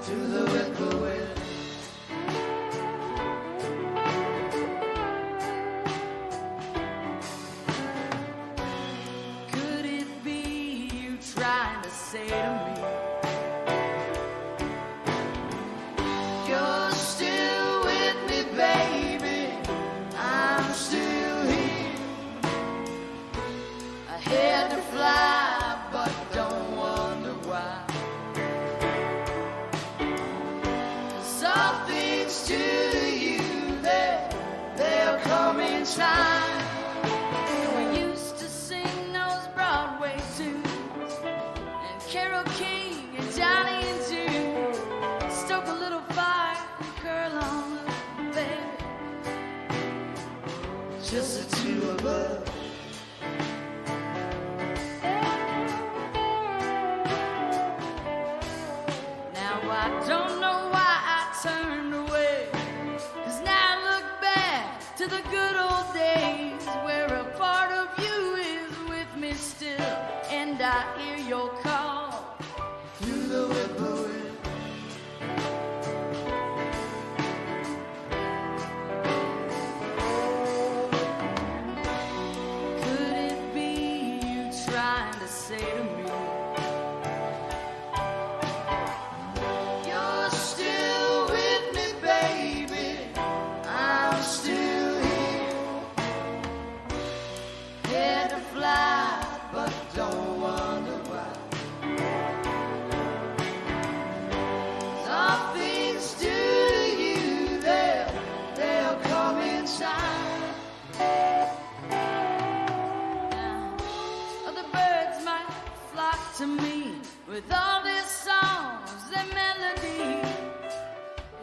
to the whippoorwill. Could it be you trying to say to me, you're still with me, baby, I'm still here. I had to fly, but don't wonder why. Some things to you, they'll come in time. We used to sing those Broadway tunes, and Carole King and Johnny and June, stoke a little fire and curl on up, baby, just the two of us. I don't know why I turned away, 'cause now I look back to the good old days where a part of you is with me still, and I hear your call through the whippoorwill. Could it be you trying to say to me, but don't wonder why. Some things do to you, they'll come inside. Now, other birds might flock to me with all their songs and melodies.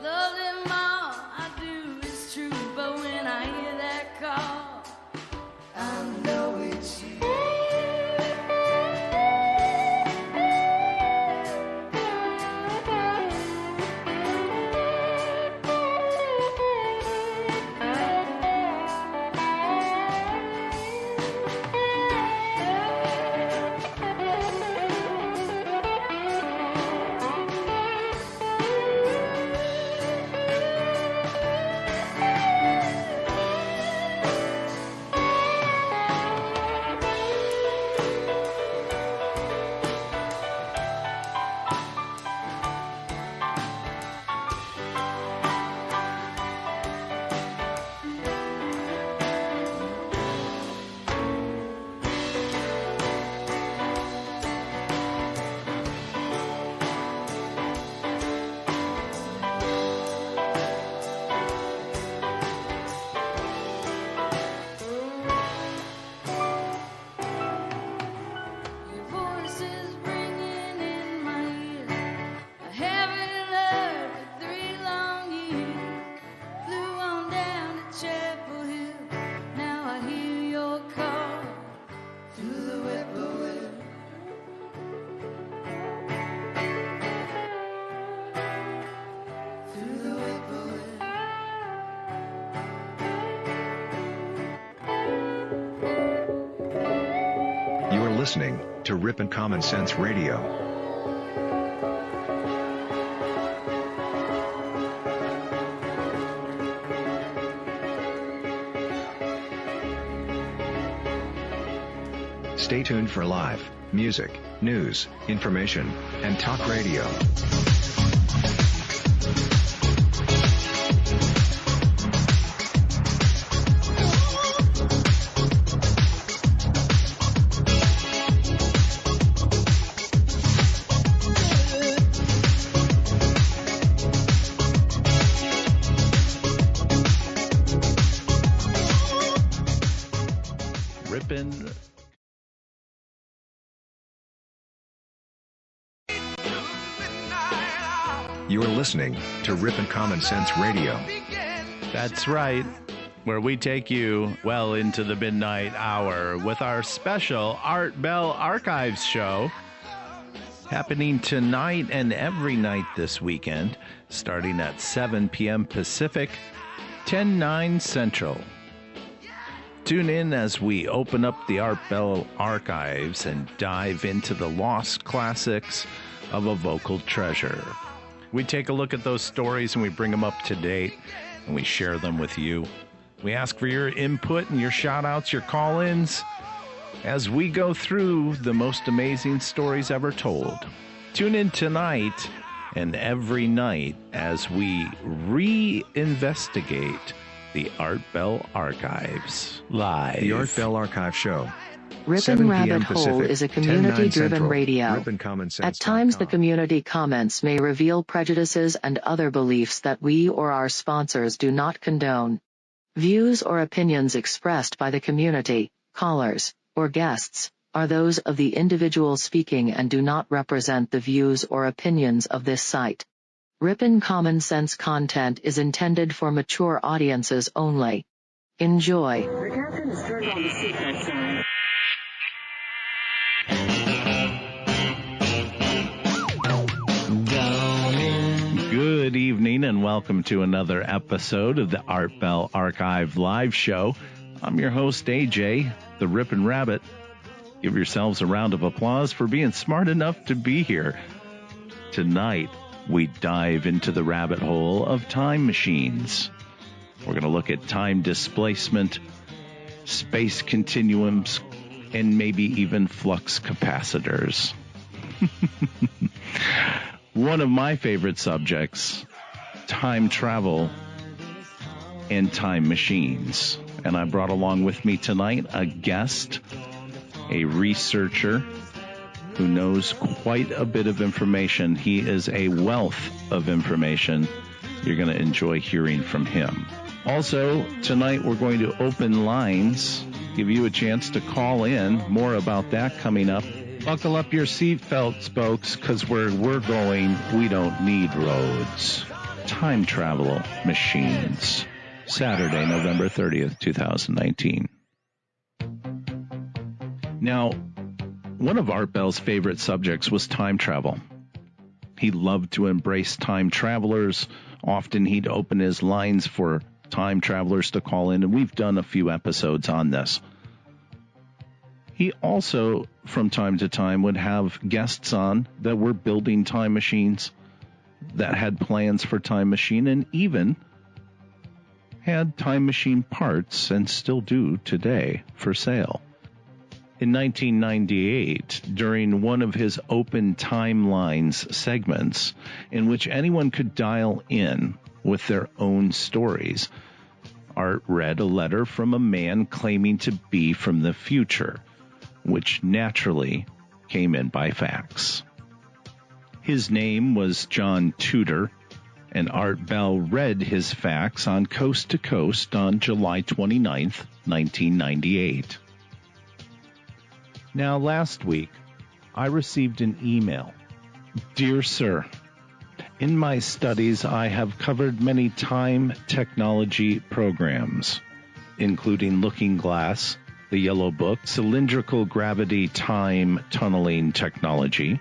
Love them all, I do, it's true, but when I hear that call, I know it's you. Listening to Ripon Common Sense Radio. Stay tuned for live music, news, information, and talk radio. You are listening to Ripon Common Sense Radio. That's right, where we take you well into the midnight hour with our special Art Bell Archives show happening tonight and every night this weekend, starting at 7 p.m. Pacific, 10/9 Central. Tune in as we open up the Art Bell Archives and dive into the lost classics of a vocal treasure. We take a look at those stories and we bring them up to date and we share them with you. We ask for your input and your shout-outs, your call-ins, as we go through the most amazing stories ever told. Tune in tonight and every night as we reinvestigate the Art Bell Archives live. The Art Bell Archive Show. Ripon 7 Rabbit p.m. Hole Pacific, is a 10/9 community-driven Central. radio. At times, the community comments may reveal prejudices and other beliefs that we or our sponsors do not condone. Views or opinions expressed by the community, callers, or guests are those of the individual speaking and do not represent the views or opinions of this site. Ripon Common Sense content is intended for mature audiences only. Enjoy. The captain has turned on the seatbelt sign. Good evening and welcome to another episode of the Art Bell Archive live show. I'm your host, AJ, the Ripon Rabbit. Give yourselves a round of applause for being smart enough to be here. Tonight, we dive into the rabbit hole of time machines. We're going to look at time displacement, space continuums, and maybe even flux capacitors. One of my favorite subjects, time travel and time machines. And I brought along with me tonight a guest, a researcher who knows quite a bit of information. He is a wealth of information. You're going to enjoy hearing from him. Also, tonight we're going to open lines, give you a chance to call in. More about that coming up. Buckle up your seatbelts, folks, because where we're going, we don't need roads. Time travel machines. Saturday, November 30th, 2019. Now, one of Art Bell's favorite subjects was time travel. He loved to embrace time travelers. Often he'd open his lines for time travelers to call in, and we've done a few episodes on this. He also, from time to time, would have guests on that were building time machines, that had plans for time machine, and even had time machine parts, and still do today, for sale. In 1998, during one of his open timelines segments, in which anyone could dial in with their own stories, Art read a letter from a man claiming to be from the future, which naturally came in by fax. His name was John Tudor, and Art Bell read his fax on Coast to Coast on July 29th, 1998. Now, last week, I received an email. Dear Sir, in my studies, I have covered many time technology programs, including Looking Glass, the Yellow Book, Cylindrical Gravity Time Tunneling Technology,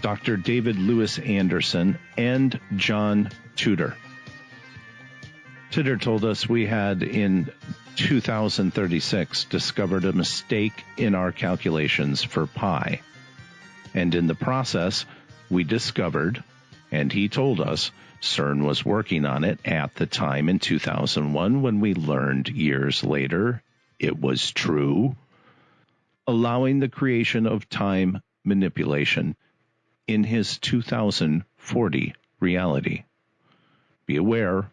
Dr. David Lewis Anderson, and John Tudor. Tudor told us we had, in 2036, discovered a mistake in our calculations for pi. And in the process, we discovered, and he told us, CERN was working on it at the time in 2001, when we learned years later it was true, allowing the creation of time manipulation in his 2040 reality. Be aware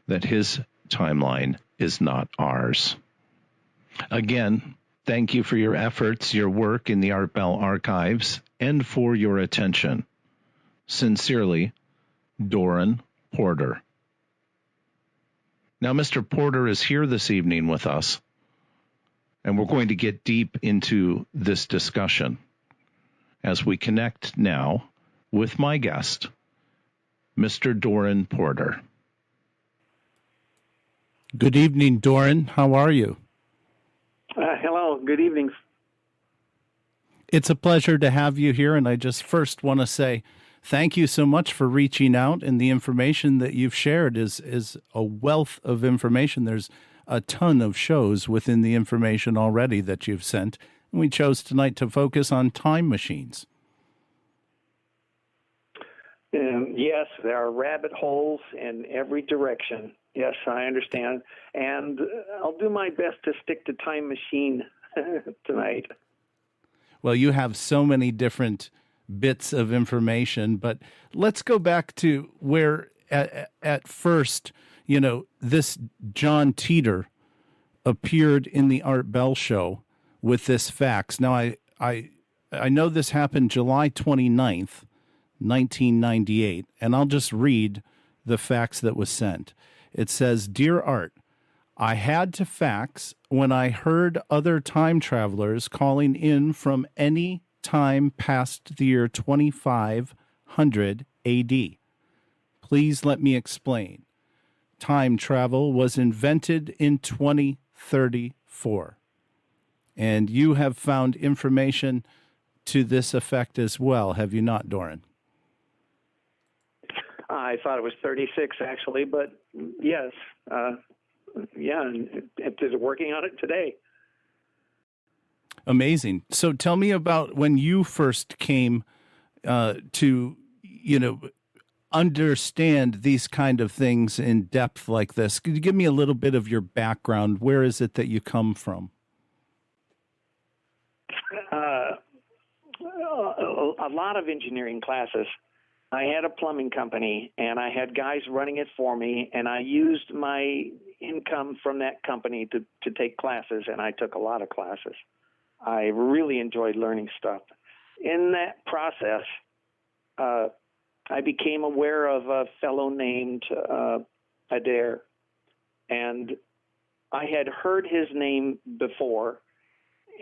that his timeline is not ours. Again, thank you for your efforts, your work in the Art Bell Archives, and for your attention. Sincerely, Doron Porter. Now, Mr. Porter is here this evening with us, and we're going to get deep into this discussion as we connect now with my guest, Mr. Doron Porter. Good evening, Doron. How are you? Hello. Good evening. It's a pleasure to have you here, and I just first want to say thank you so much for reaching out, and the information that you've shared is a wealth of information. There's a ton of shows within the information already that you've sent, and we chose tonight to focus on time machines. Yes, there are rabbit holes in every direction. Yes, I understand. And I'll do my best to stick to Time Machine tonight. Well, you have so many different bits of information, but let's go back to where at first, this John Teeter appeared in the Art Bell show with this fax. Now, I know this happened July 29th, 1998, and I'll just read the fax that was sent. It says, "Dear Art, I had to fax when I heard other time travelers calling in from any time past the year 2500 AD. Please let me explain. Time travel was invented in 2034. And you have found information to this effect as well, have you not, Doron? I thought it was 36, actually, but yes. Yeah, they're working on it today. Amazing. So tell me about when you first came to, understand these kind of things in depth like this. Could you give me a little bit of your background? Where is it that you come from? A lot of engineering classes. I had a plumbing company, and I had guys running it for me, and I used my income from that company to take classes, and I took a lot of classes. I really enjoyed learning stuff. In that process, I became aware of a fellow named Adair, and I had heard his name before,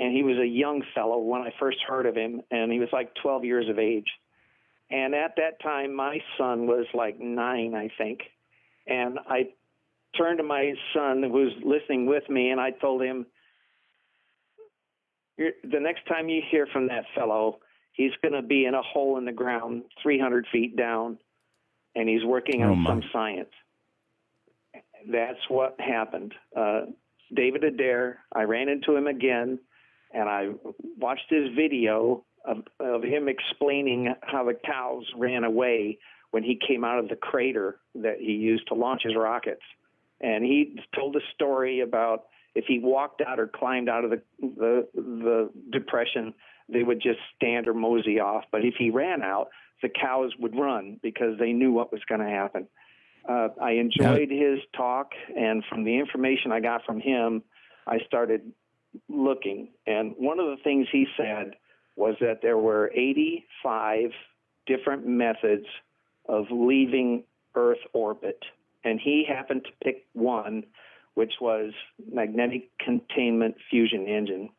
and he was a young fellow when I first heard of him, and he was like 12 years of age. And at that time, my son was like 9, I think. And I turned to my son who was listening with me, and I told him, the next time you hear from that fellow, he's going to be in a hole in the ground 300 feet down, and he's working on some science. That's what happened. David Adair, I ran into him again, and I watched his video of him explaining how the cows ran away when he came out of the crater that he used to launch his rockets. And he told a story about if he walked out or climbed out of the depression, they would just stand or mosey off. But if he ran out, the cows would run because they knew what was going to happen. I enjoyed his talk, and from the information I got from him, I started looking. And one of the things he said was that there were 85 different methods of leaving Earth orbit. And he happened to pick one, which was magnetic containment fusion engine.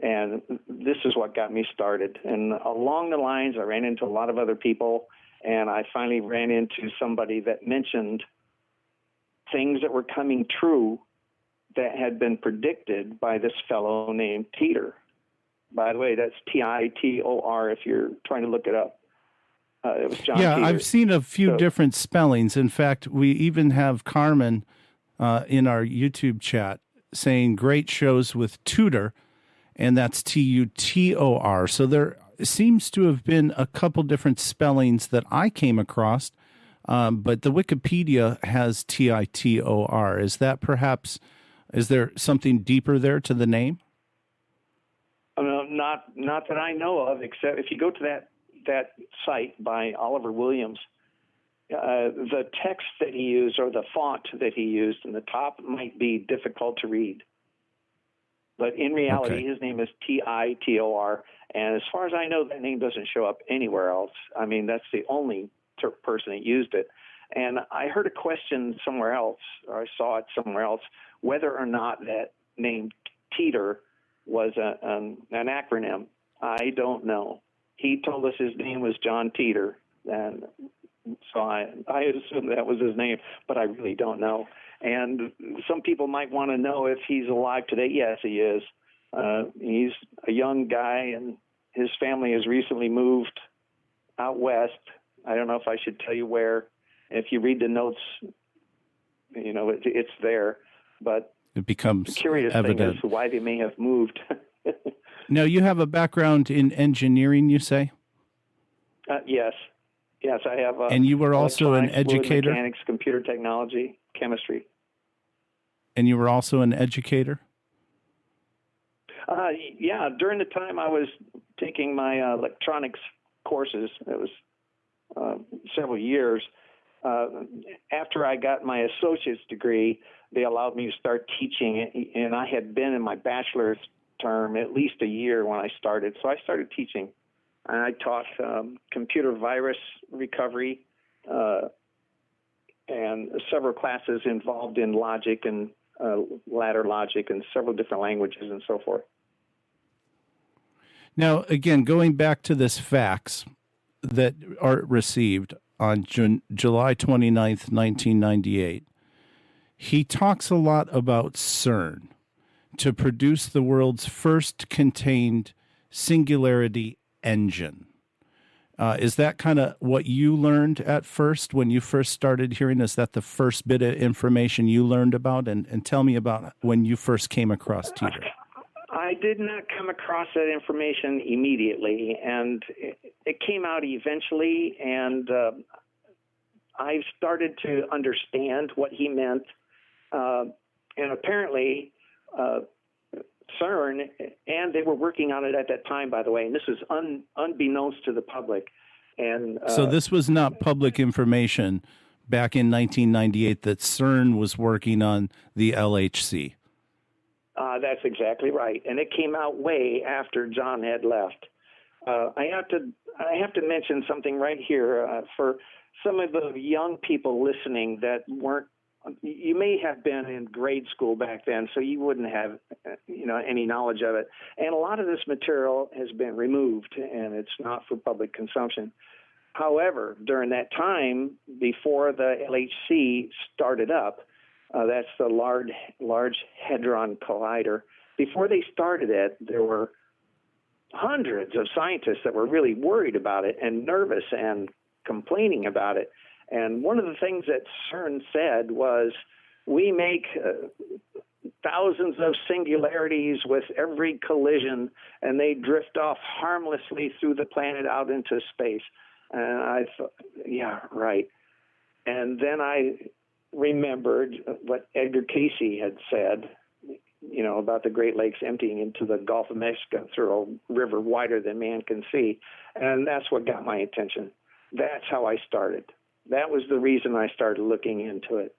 And this is what got me started. And along the lines, I ran into a lot of other people, and I finally ran into somebody that mentioned things that were coming true that had been predicted by this fellow named Teeter. By the way, that's Titor if you're trying to look it up. It was John Teeter. I've seen a few different spellings. In fact, we even have Carmen in our YouTube chat saying great shows with Tutor, and that's Tutor. So there seems to have been a couple different spellings that I came across, but the Wikipedia has Titor. Is that perhaps, is there something deeper there to the name? Not that I know of, except if you go to that site by Oliver Williams, the text that he used or the font that he used in the top might be difficult to read. But in reality, his name is Titor, and as far as I know, that name doesn't show up anywhere else. I mean, that's the only person that used it. And I heard a question somewhere else, or I saw it somewhere else, whether or not that name Teeter was an acronym. I don't know. He told us his name was John Teeter, and so I assumed that was his name, but I really don't know. And some people might want to know if he's alive today. Yes, he is. He's a young guy, and his family has recently moved out west. I don't know if I should tell you where. If you read the notes, it's there. But it becomes the curious evident thing is why they may have moved. Now, you have a background in engineering, you say? Yes. Yes, I have. And you were also an electronics, fluid educator? mechanics, computer technology, chemistry. And you were also an educator? Yeah, during the time I was taking my electronics courses, it was several years. After I got my associate's degree, they allowed me to start teaching, and I had been in my bachelor's term at least a year when I started. So I started teaching, and I taught computer virus recovery and several classes involved in logic and ladder logic and several different languages and so forth. Now, again, going back to this fax that Art received on July 29th, 1998, he talks a lot about CERN to produce the world's first contained singularity engine. Is that kind of what you learned at first when you first started hearing? Is that the first bit of information you learned about? And tell me about when you first came across Teeter. I did not come across that information immediately, and it came out eventually, and I started to understand what he meant. And apparently, CERN, and they were working on it at that time, by the way, and this is unbeknownst to the public. And so this was not public information back in 1998 that CERN was working on the LHC. That's exactly right, and it came out way after John had left. I have to mention something right here for some of the young people listening that weren't. You may have been in grade school back then, so you wouldn't have, any knowledge of it. And a lot of this material has been removed, and it's not for public consumption. However, during that time, before the LHC started up, that's the Large Hadron Collider. Before they started it, there were hundreds of scientists that were really worried about it and nervous and complaining about it. And one of the things that CERN said was, we make thousands of singularities with every collision, and they drift off harmlessly through the planet out into space. And I thought, yeah, right. And then I remembered what Edgar Cayce had said, about the Great Lakes emptying into the Gulf of Mexico through a river wider than man can see. And that's what got my attention. That's how I started. That was the reason I started looking into it.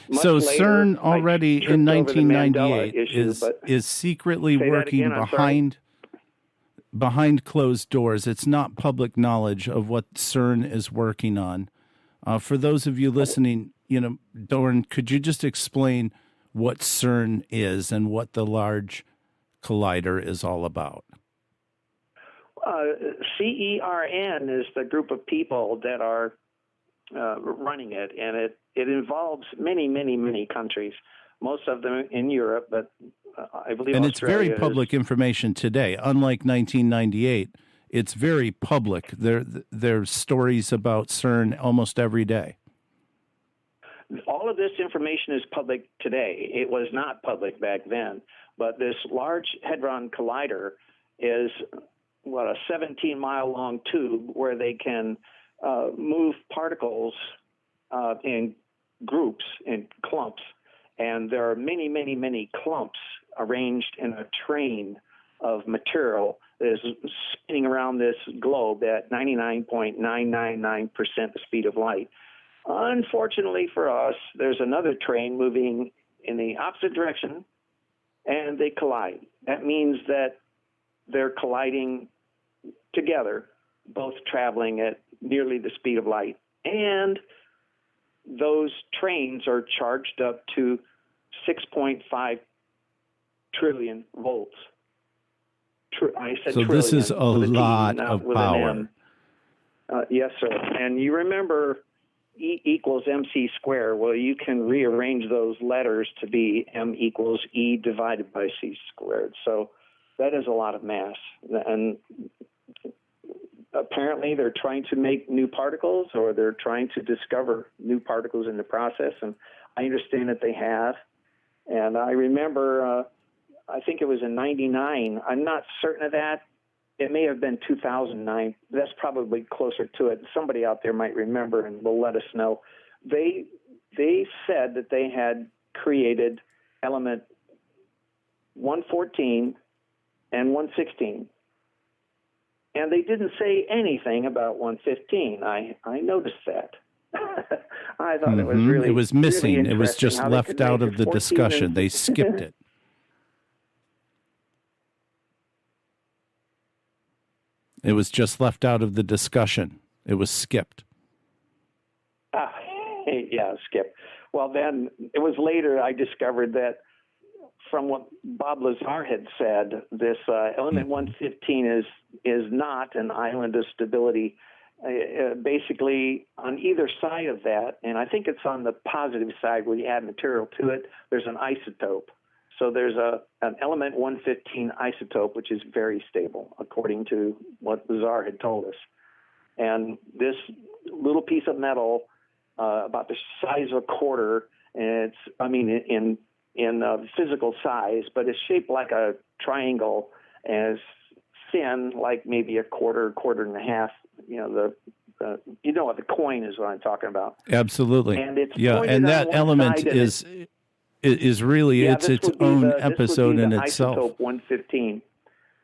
Much so later, CERN already in 1998 issue, is secretly working again, behind closed doors. It's not public knowledge of what CERN is working on. For those of you listening, Doron, could you just explain what CERN is and what the Large Collider is all about? CERN is the group of people that are running it, and it involves many, many, many countries, most of them in Europe, but I believe and Australia it's very public information today. Unlike 1998, it's very public. There's stories about CERN almost every day. All of this information is public today. It was not public back then, but this Large Hadron Collider is a 17-mile long tube where they can move particles in groups, in clumps, and there are many, many, many clumps arranged in a train of material that is spinning around this globe at 99.999% the speed of light. Unfortunately for us, there's another train moving in the opposite direction, and they collide. That means that they're colliding together, both traveling at nearly the speed of light. And those trains are charged up to 6.5 trillion volts. I said so trillion. This is a lot T, of power. Yes, sir. And you remember E equals MC squared. Well, you can rearrange those letters to be M equals E divided by C squared. So that is a lot of mass. And apparently they're trying to make new particles, or they're trying to discover new particles in the process. And I understand that they have. And I remember, I think it was in 99. I'm not certain of that. it may have been 2009. That's probably closer to it. Somebody out there might remember and will let us know. They said that they had created element 114 and 116. And they didn't say anything about 115. I noticed that. I thought it was really it was missing. Really it was just left out of the discussion. They skipped it. It was just left out of the discussion. It was skipped. Yeah, skip. Well, then it was later I discovered that from what Bob Lazar had said, this element 115 is not an island of stability. Basically, on either side of that, and I think it's on the positive side where you add material to it, there's an isotope. So there's an element 115 isotope, which is very stable, according to what Lazar had told us. And this little piece of metal, about the size of a quarter, and in physical size, but it's shaped like a triangle and it's thin, like maybe a quarter and a half. You know what the coin is, what I'm talking about. Absolutely. And it's and that element is really it's its own episode in itself. Isotope 115.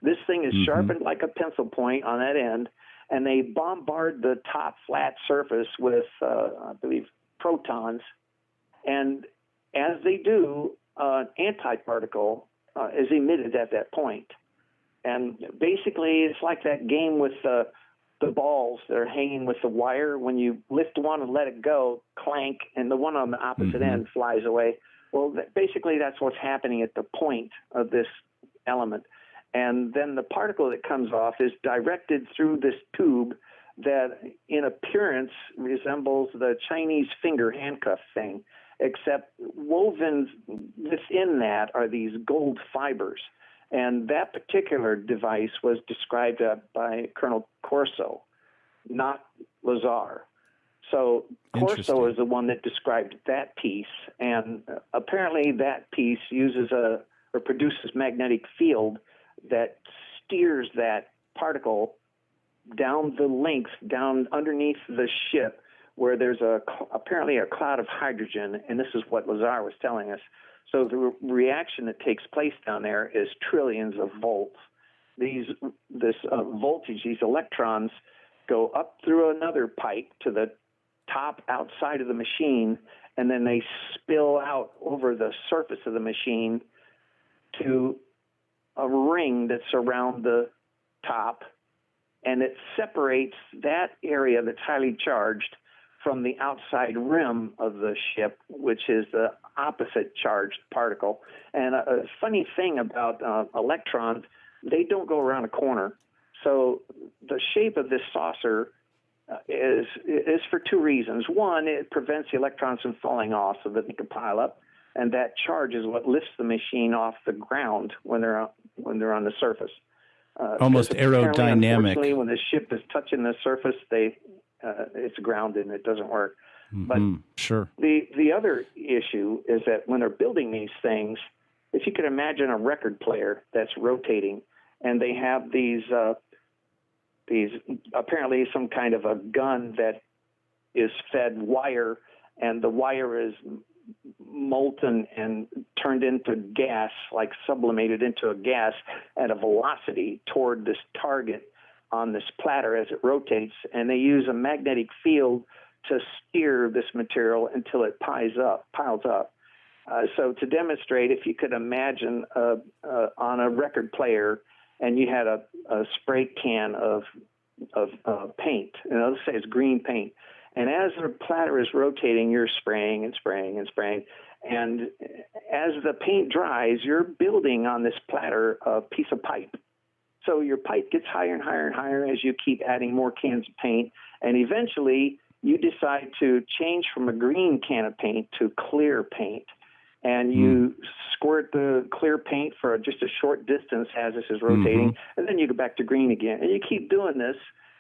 This thing is sharpened like a pencil point on that end, and they bombard the top flat surface with, I believe, protons. And as they do, an antiparticle is emitted at that point. And basically, it's like that game with the balls that are hanging with the wire. When you lift one and let it go, clank, and the one on the opposite end flies away. Well, basically, that's what's happening at the point of this element. And then the particle that comes off is directed through this tube that, in appearance, resembles the Chinese finger handcuff thing, except woven within that are these gold fibers. And that particular device was described by Colonel Corso, not Lazar. So Corso is the one that described that piece, and apparently that piece uses or produces magnetic field that steers that particle down the length, down underneath the ship, where there's apparently a cloud of hydrogen, and this is what Lazar was telling us. So the reaction that takes place down there is trillions of volts. This voltage, these electrons, go up through another pipe to the top outside of the machine, and then they spill out over the surface of the machine to a ring that's around the top, and it separates that area that's highly charged from the outside rim of the ship, which is the opposite charged particle. And a funny thing about electrons, they don't go around a corner. So the shape of this saucer is for two reasons. One, it prevents the electrons from falling off so that they can pile up, and that charge is what lifts the machine off the ground when they're on the surface. Almost aerodynamic. Unfortunately, when the ship is touching the surface, it's grounded and it doesn't work. But sure. The other issue is that when they're building these things, if you could imagine a record player that's rotating, and they have these apparently some kind of a gun that is fed wire, and the wire is molten and turned into gas, like sublimated into a gas at a velocity toward this target on this platter as it rotates, and they use a magnetic field to steer this material until it piles up. So to demonstrate, if you could imagine on a record player, and you had a spray can of paint, let's say it's green paint, and as the platter is rotating, you're spraying and spraying and spraying, and as the paint dries, you're building on this platter a piece of pipe. So your pipe gets higher and higher and higher as you keep adding more cans of paint, and eventually you decide to change from a green can of paint to clear paint. And you squirt the clear paint for just a short distance as this is rotating, and then you go back to green again. And you keep doing this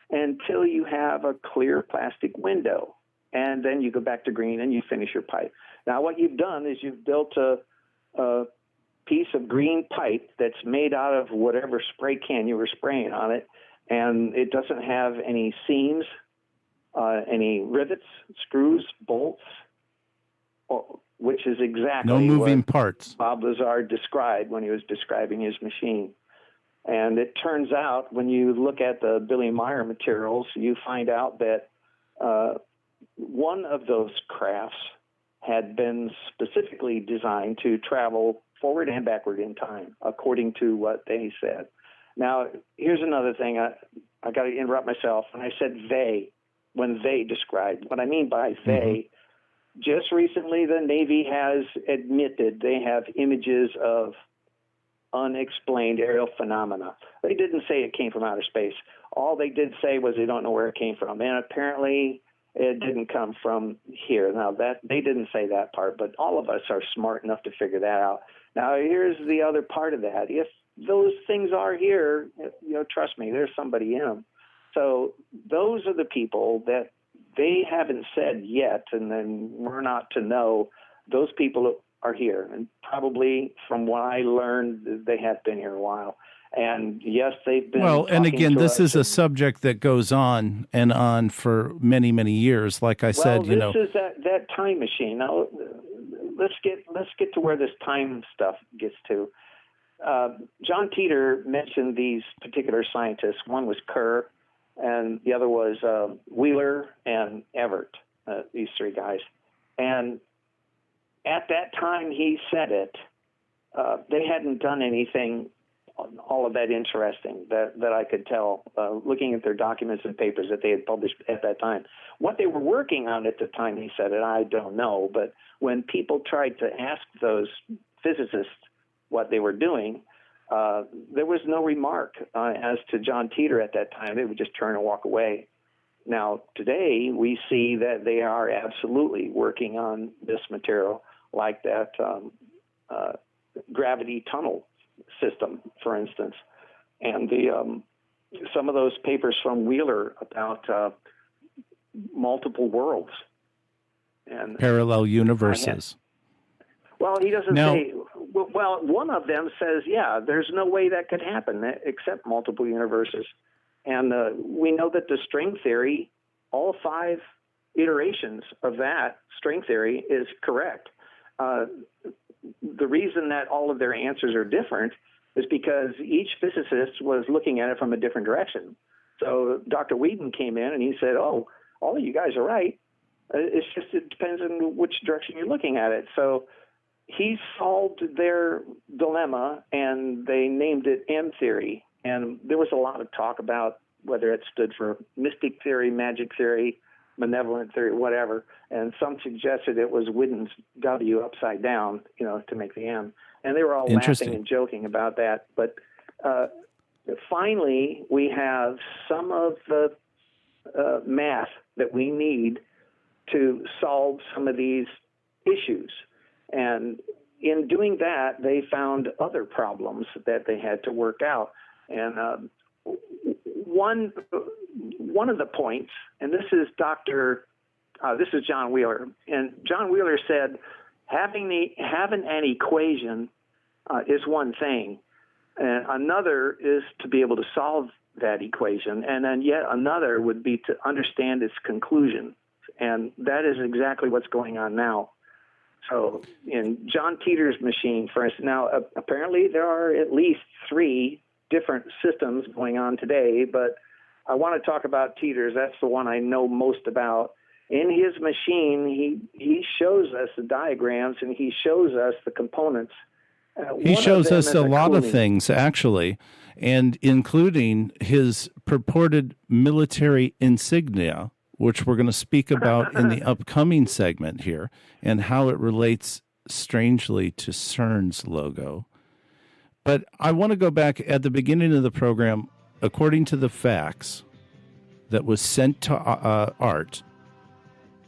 until you have a clear plastic window. And then you go back to green and you finish your pipe. Now, what you've done is you've built a piece of green pipe that's made out of whatever spray can you were spraying on it, and it doesn't have any seams, any rivets, screws, bolts, which is exactly no moving what parts Bob Lazar described when he was describing his machine. And it turns out when you look at the Billy Meyer materials, you find out that one of those crafts had been specifically designed to travel forward and backward in time, according to what they said. Now, here's another thing. I got to interrupt myself. When I said they, when they described, what I mean by they, just recently the Navy has admitted they have images of unexplained aerial phenomena. They didn't say it came from outer space. All they did say was they don't know where it came from. And apparently it didn't come from here. Now, that they didn't say that part, but all of us are smart enough to figure that out. Now, here's the other part of that. If those things are here, trust me, there's somebody in them. So those are the people that they haven't said yet, and then we're not to know. Those people are here, and probably from what I learned, they have been here a while. And yes, they've been. Well, and again, this is a subject that goes on and on for many, many years. Like I said, this is that time machine. Now, let's get to where this time stuff gets to. John Teeter mentioned these particular scientists. One was Kerr, and the other was Wheeler and Everett. These three guys, and at that time he said it, they hadn't done anything all of that interesting that I could tell, looking at their documents and papers that they had published at that time. What they were working on at the time he said it, I don't know. But when people tried to ask those physicists what they were doing, there was no remark as to John Teeter at that time. They would just turn and walk away. Now, today, we see that they are absolutely working on this material, like that gravity tunnel system, for instance, and the some of those papers from Wheeler about multiple worlds and parallel universes. Well, he doesn't say. Well, one of them says, yeah, there's no way that could happen except multiple universes. And we know that the string theory, all 5 iterations of that string theory is correct. The reason that all of their answers are different is because each physicist was looking at it from a different direction. So Dr. Whedon came in and he said, oh, all of you guys are right. It's just it depends on which direction you're looking at it. So he solved their dilemma, and they named it M theory. And there was a lot of talk about whether it stood for mystic theory, magic theory, benevolent theory, whatever. And some suggested it was Whedon's W upside down, to make the M. And they were all laughing and joking about that. But finally, we have some of the math that we need to solve some of these issues. And in doing that, they found other problems that they had to work out. And one of the points, and this is John Wheeler, and John Wheeler said, having an equation is one thing, and another is to be able to solve that equation, and then yet another would be to understand its conclusion, and that is exactly what's going on now. So in John Teeter's machine, for instance, now apparently there are at least 3 different systems going on today, but I want to talk about Teeter's. That's the one I know most about. In his machine, he shows us the diagrams and he shows us the components. He shows us a lot of things, actually, and including his purported military insignia, which we're going to speak about in the upcoming segment here, and how it relates strangely to CERN's logo. But I want to go back at the beginning of the program. According to the fax that was sent to Art,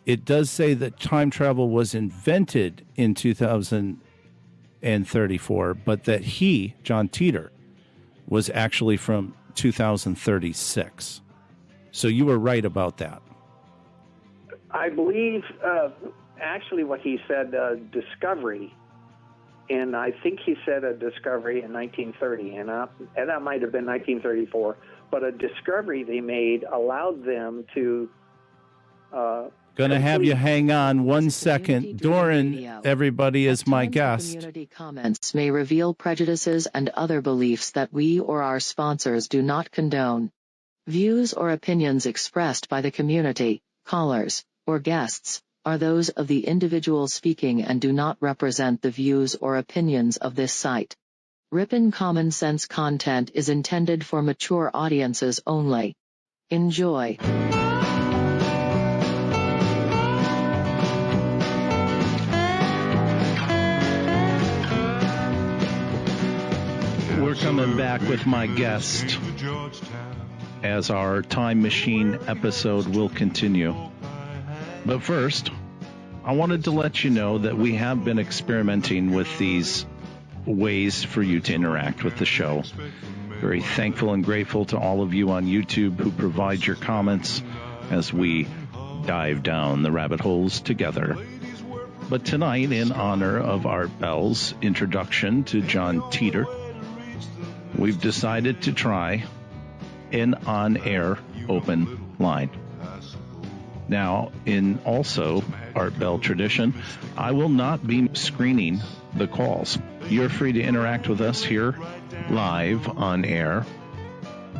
it does say that time travel was invented in 2034, but that he, John Teeter, was actually from 2036. So you were right about that. I believe, actually, what he said, discovery, and I think he said a discovery in 1930, and that might have been 1934. But a discovery they made allowed them to. Going to have you hang on 1 second. Doron, everybody, is my guest. Community comments may reveal prejudices and other beliefs that we or our sponsors do not condone. Views or opinions expressed by the community, callers, or guests are those of the individual speaking and do not represent the views or opinions of this site. Ripon Common Sense content is intended for mature audiences only. Enjoy. We're coming back with my guest as our time machine episode will continue. But first, I wanted to let you know that we have been experimenting with these ways for you to interact with the show. Very thankful and grateful to all of you on YouTube who provide your comments as we dive down the rabbit holes together. But tonight, in honor of Art Bell's introduction to John Teeter, we've decided to try an on-air open line. Now, in also Art Bell tradition, I will not be screening the calls. You're free to interact with us here live on air.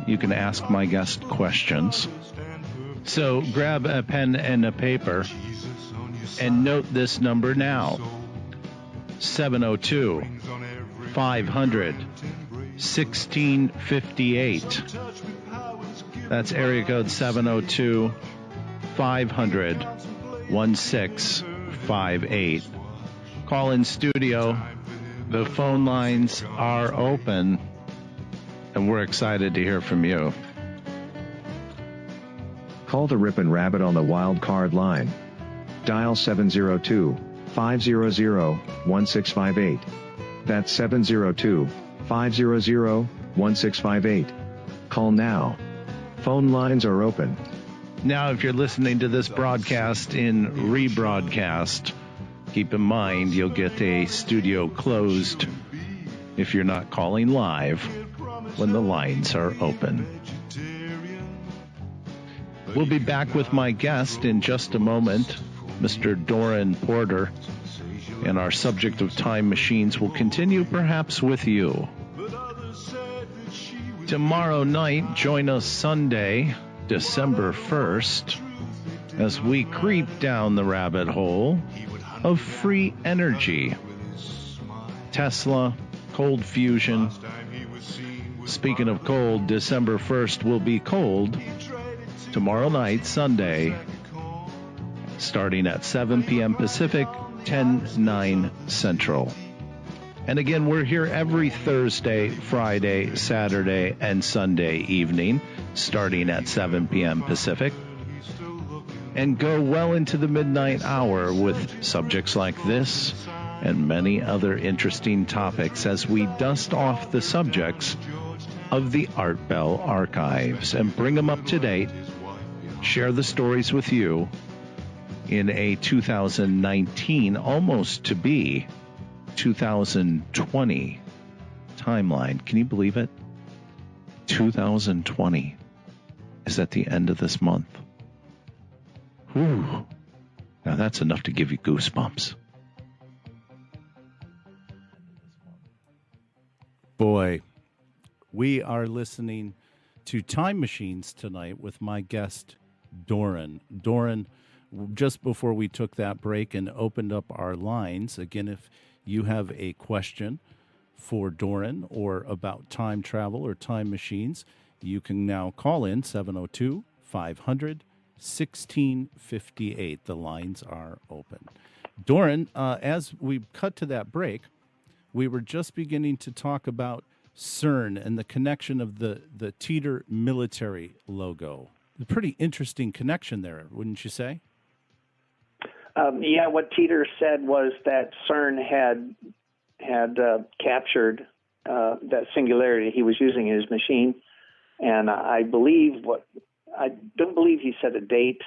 You can ask my guest questions. So grab a pen and a paper and note this number now. 702 500 1658. That's area code 702 500 1658. Call in studio. The phone lines are open, and we're excited to hear from you. Call the Ripon Rabbit on the wild card line. Dial 702-500-1658. That's 702-500-1658. Call now. Phone lines are open. Now, if you're listening to this broadcast in rebroadcast, keep in mind you'll get a studio closed if you're not calling live when the lines are open. We'll be back with my guest in just a moment, Mr. Doron Porter, and our subject of time machines will continue perhaps with you. Tomorrow night, join us Sunday, December 1st, as we creep down the rabbit hole of free energy. Tesla, cold fusion. Speaking of cold, December 1st will be cold. Tomorrow night, Sunday, starting at 7 p.m. Pacific, 10/9 Central. And again, we're here every Thursday, Friday, Saturday, and Sunday evening, starting at 7 p.m. Pacific, and go well into the midnight hour with subjects like this and many other interesting topics as we dust off the subjects of the Art Bell archives and bring them up to date, share the stories with you in a 2019, almost to be 2020 timeline. Can you believe it? 2020 is at the end of this month. Whew. Now that's enough to give you goosebumps. Boy, we are listening to Time Machines tonight with my guest, Doron. Doron, just before we took that break and opened up our lines, again, if you have a question for Doron or about time travel or time machines, you can now call in 702-500-1658. The lines are open. Doron, as we cut to that break, we were just beginning to talk about CERN and the connection of the Teeter military logo. A pretty interesting connection there, wouldn't you say? Yeah, what Teeter said was that CERN had captured that singularity he was using in his machine, and I don't believe he said a date,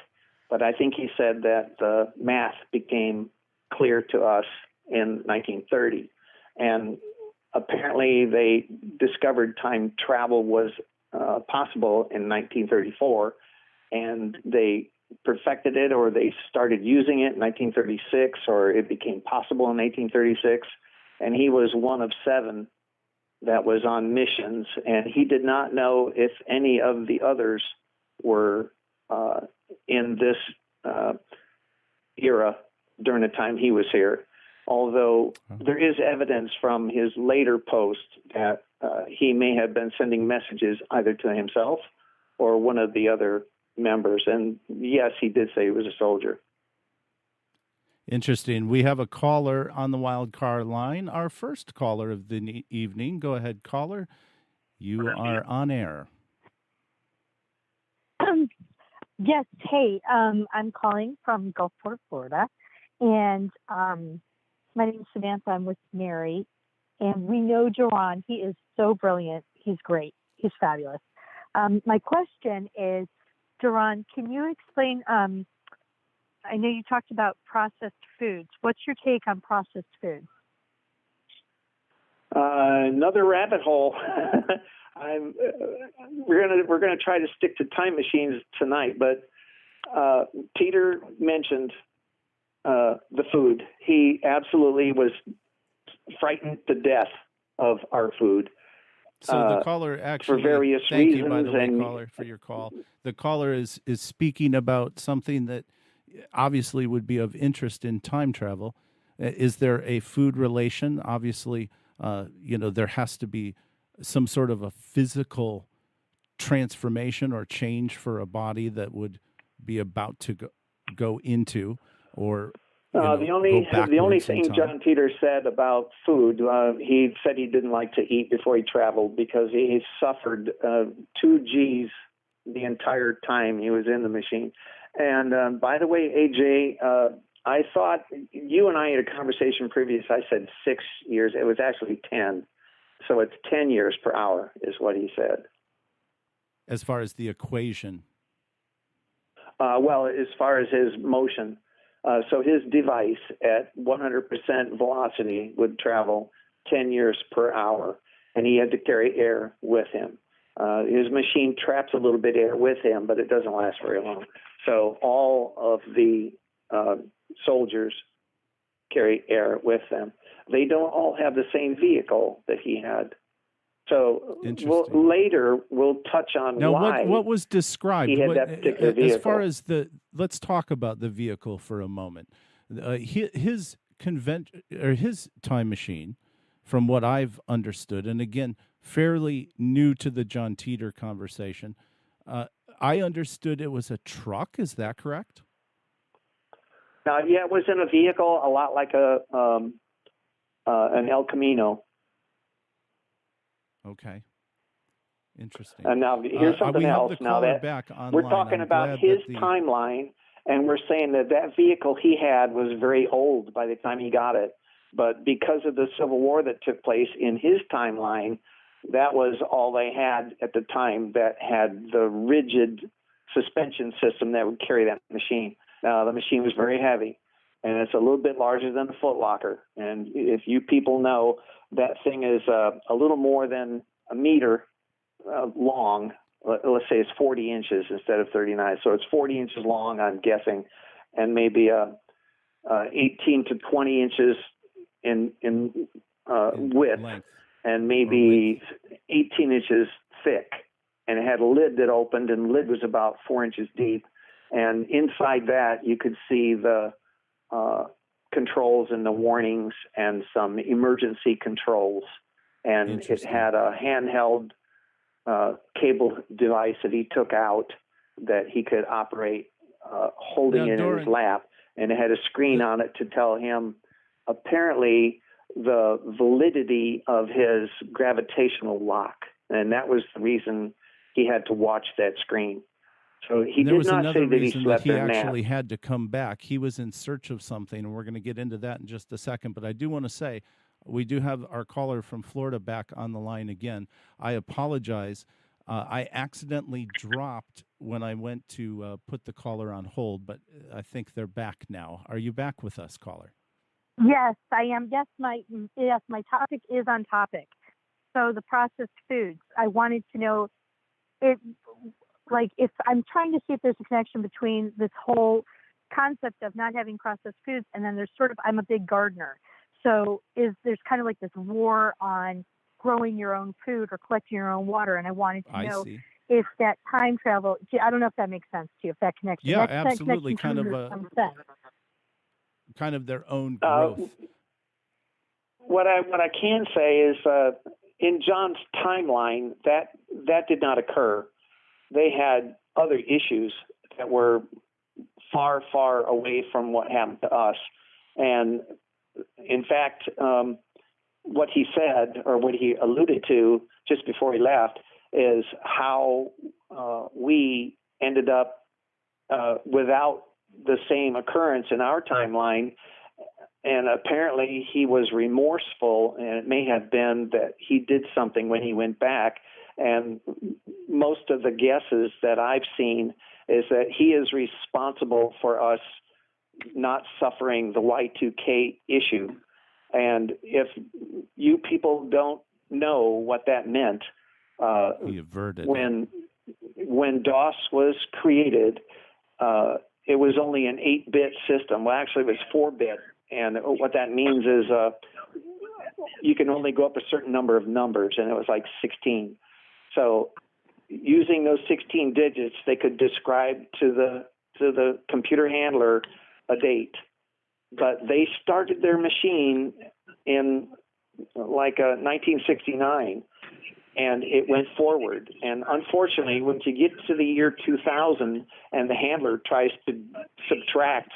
but I think he said that the math became clear to us in 1930. And apparently they discovered time travel was possible in 1934, and they perfected it, or they started using it in 1936, or it became possible in 1936. And he was one of 7 that was on missions, and he did not know if any of the others were in this era during the time he was here. Although there is evidence from his later post that he may have been sending messages either to himself or one of the other members. And yes, he did say he was a soldier. Interesting. We have a caller on the wild card line, our first caller of the evening. Go ahead, caller. You are on air. Yes. Hey, I'm calling from Gulfport, Florida. And my name is Samantha. I'm with Mary. And we know Doron. He is so brilliant. He's great. He's fabulous. My question is, Doron, can you explain, I know you talked about processed foods. What's your take on processed foods? Another rabbit hole. We're gonna try to stick to time machines tonight, but Peter mentioned the food. He absolutely was frightened to death of our food. So the caller actually, for various thank reasons, you, by the way, caller, for your call. The caller is speaking about something that obviously would be of interest in time travel. Is there a food relation? Obviously, there has to be some sort of a physical transformation or change for a body that would be about to go into, or the only thing John Peter said about food, he said he didn't like to eat before he traveled because he suffered 2 G's the entire time he was in the machine. And by the way, AJ, I thought you and I had a conversation previous. I said 6 years. It was actually 10. So it's 10 years per hour is what he said. As far as the equation? Well, as far as his motion. So his device at 100% velocity would travel 10 years per hour, and he had to carry air with him. His machine traps a little bit of air with him, but it doesn't last very long. So all of the soldiers carry air with them. They don't all have the same vehicle that he had. So later we'll touch on why. What was described? He had that particular vehicle. As far as let's talk about the vehicle for a moment. His time machine, from what I've understood, and again, fairly new to the John Teeter conversation, I understood it was a truck. Is that correct? Yeah, it was in a vehicle, a lot like an El Camino. Okay. Interesting. And now here's something else. Now that we're talking about his timeline, and we're saying that vehicle he had was very old by the time he got it. But because of the Civil War that took place in his timeline, that was all they had at the time that had the rigid suspension system that would carry that machine. Now, the machine was very heavy, and it's a little bit larger than a Foot Locker. And if you people know, that thing is a little more than a meter long. Let's say it's 40 inches instead of 39. So it's 40 inches long, I'm guessing, and maybe 18 to 20 inches in width, length, and maybe 18 inches thick. And it had a lid that opened, and the lid was about 4 inches deep. And inside that, you could see the controls and the warnings and some emergency controls. And it had a handheld cable device that he took out that he could operate holding it in his lap. And it had a screen on it to tell him, apparently, the validity of his gravitational lock. And that was the reason he had to watch that screen. So he did not say that he slept or napped. He actually had to come back. He was in search of something, and we're going to get into that in just a second. But I do want to say, we do have our caller from Florida back on the line again. I apologize. I accidentally dropped when I went to put the caller on hold, but I think they're back now. Are you back with us, caller? Yes, I am. My topic is on topic. So the processed foods. I wanted to know it. Like, if I'm trying to see if there's a connection between this whole concept of not having processed foods, and then there's sort of, I'm a big gardener, so there's kind of like this war on growing your own food or collecting your own water, and I wanted to know if that time travel. I don't know if that makes sense to you. If that connection, yeah, absolutely, kind of their own growth. What I can say is, in John's timeline, that did not occur. They had other issues that were far, far away from what happened to us. And in fact, what he said, or what he alluded to just before he left, is how we ended up without the same occurrence in our timeline. And apparently he was remorseful, and it may have been that he did something when he went back. And most of the guesses that I've seen is that he is responsible for us not suffering the Y2K issue. And if you people don't know what that meant, he averted when DOS was created, it was only an 8-bit system. Well, actually, it was 4-bit. And what that means is you can only go up a certain number of numbers, and it was like 16. So using those 16 digits, they could describe to the computer handler a date. But they started their machine in like 1969, and it went forward. And unfortunately, when you get to the year 2000 and the handler tries to subtract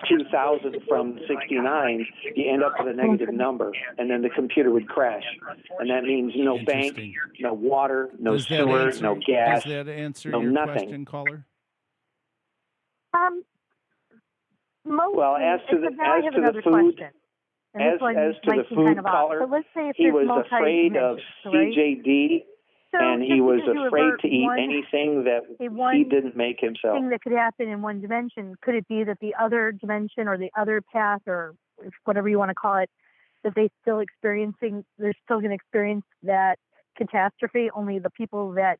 2000 from 69, you end up with a negative number, and then the computer would crash. And that means no bank, no water, no sewer, no gas, does that answer no your nothing. Question, caller? Well, as to the food, as to the food, caller, so let's say if he was afraid of CJD, and he was afraid to eat anything that he didn't make himself. Thing that could happen in one dimension, could it be that the other dimension or the other path, or whatever you want to call it, that they're still going to experience that catastrophe? Only the people that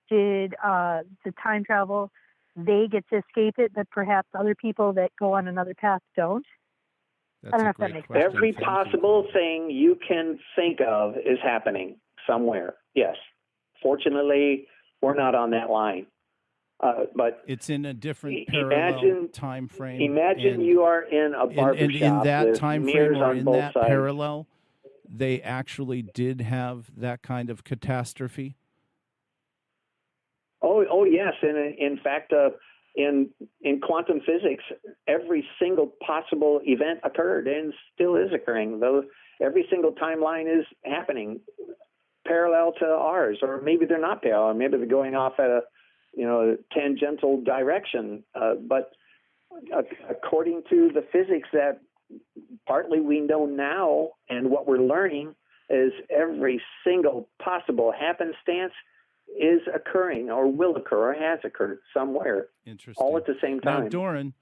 did the time travel, they get to escape it, but perhaps other people that go on another path don't? I don't know if that makes sense. Every possible thing you can think of is happening somewhere, yes. Fortunately, we're not on that line. But it's in a different parallel time frame. Imagine you are in a barbershop. And in that time frame, or in that sides. Parallel, they actually did have that kind of catastrophe? Oh yes. And in fact, in quantum physics, every single possible event occurred and still is occurring. Though every single timeline is happening parallel to ours, or maybe they're not parallel. Maybe they're going off at a tangential direction. But according to the physics that partly we know now, and what we're learning is every single possible happenstance is occurring, or will occur, or has occurred somewhere. Interesting. All at the same time. Now, Doron,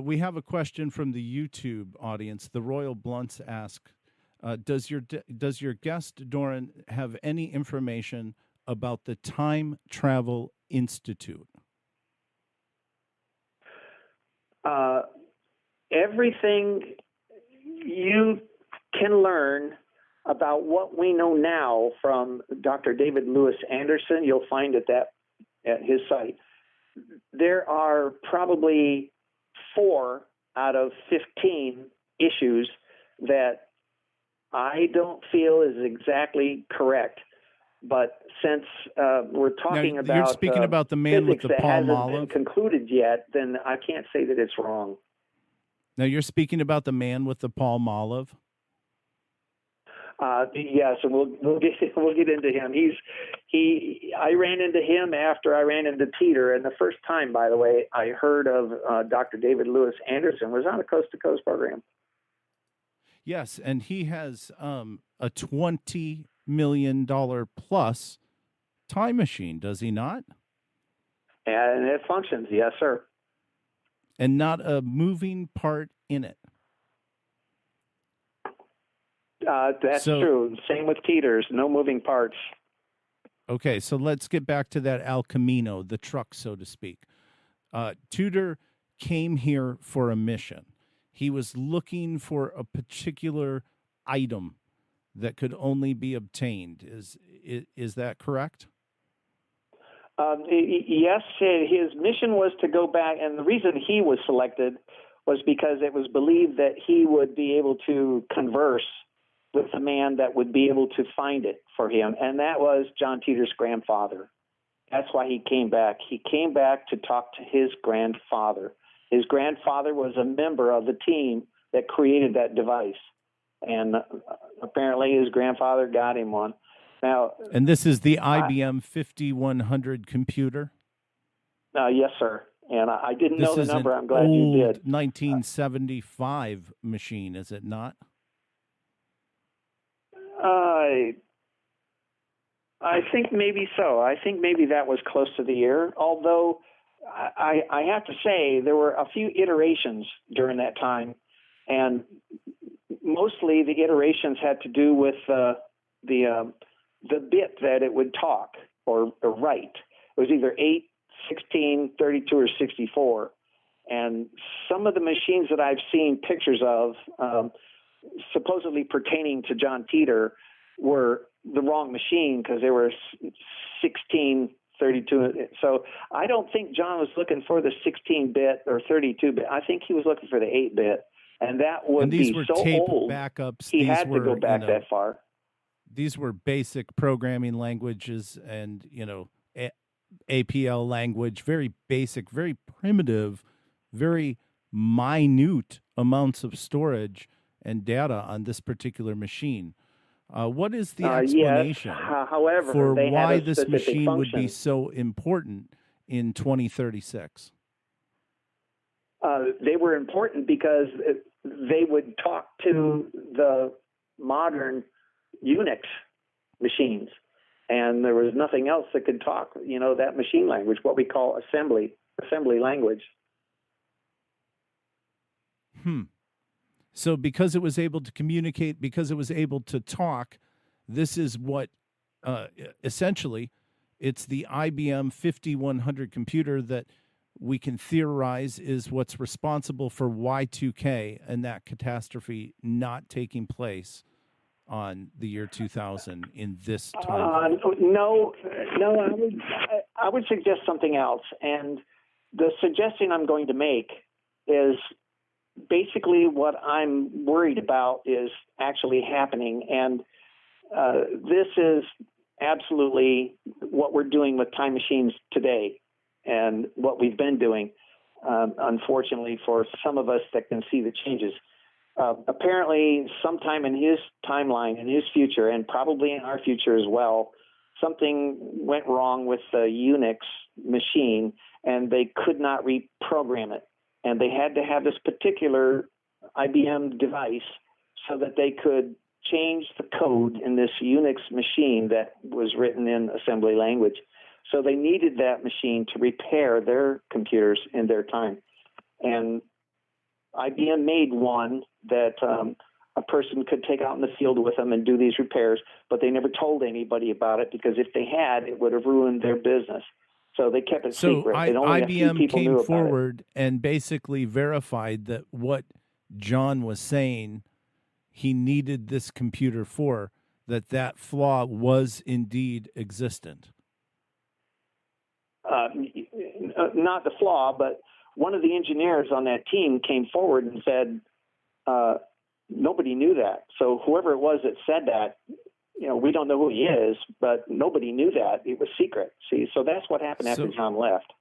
we have a question from the YouTube audience. The Royal Blunts ask, does your guest, Doron, have any information about the Time Travel Institute? Everything you can learn about what we know now from Dr. David Lewis Anderson, you'll find at his site. There are probably 4 out of 15 issues that I don't feel is exactly correct. But since we're talking about you're speaking about the man with the palm olive, hasn't been concluded yet, then I can't say that it's wrong. Now you're speaking about the man with the palm olive. Yes, and we'll get into him. I ran into him after I ran into Teeter, and the first time, by the way, I heard of Dr. David Lewis Anderson was on a Coast to Coast program. Yes, and he has a $20 million plus time machine, does he not? And it functions, yes, sir. And not a moving part in it. That's true. Same with Teeters, no moving parts. Okay, so let's get back to that El Camino, the truck, so to speak. Tudor came here for a mission. He was looking for a particular item that could only be obtained. Is that correct? Yes, his mission was to go back, and the reason he was selected was because it was believed that he would be able to converse with the man that would be able to find it for him, and that was John Teeter's grandfather. That's why he came back. He came back to talk to his grandfather. His grandfather was a member of the team that created that device, and apparently his grandfather got him one. Now, and this is the IBM 5100 computer? Yes, sir. And I didn't know the number. I'm glad you did. 1975 machine, is it not? I think maybe so. I think maybe that was close to the year. Although I have to say there were a few iterations during that time, and mostly the iterations had to do with the bit that it would talk or write. It was either 8, 16, 32, or 64. And some of the machines that I've seen pictures of, supposedly pertaining to John Teeter, were the wrong machine because they were 16, 32. So I don't think John was looking for the 16-bit or 32-bit. I think he was looking for the 8-bit. And that would be so old. Backups. He had to go back that far. These were basic programming languages and, APL language, very basic, very primitive, very minute amounts of storage and data on this particular machine. What is the explanation however, for why this machine would be so important in 2036? They were important because they would talk to the modern Unix machines, and there was nothing else that could talk, that machine language, what we call assembly language. So because it was able to communicate, because it was able to talk, this is what, essentially, it's the IBM 5100 computer that we can theorize is what's responsible for Y2K and that catastrophe not taking place on the year 2000 in this time. No, I would suggest something else. And the suggestion I'm going to make is basically what I'm worried about is actually happening. And this is absolutely what we're doing with time machines today and what we've been doing, unfortunately, for some of us that can see the changes. Apparently, sometime in his timeline, in his future, and probably in our future as well, something went wrong with the Unix machine, and they could not reprogram it. And they had to have this particular IBM device so that they could change the code in this Unix machine that was written in assembly language. So they needed that machine to repair their computers in their time. And IBM made one that a person could take out in the field with them and do these repairs, but they never told anybody about it because if they had, it would have ruined their business. So they kept it secret. IBM came forward and basically verified that what John was saying he needed this computer for, that flaw was indeed existent. Not the flaw, but one of the engineers on that team came forward and said, nobody knew that. So whoever it was that said that, we don't know who he is, but nobody knew that. It was secret. See, so that's what happened after John left.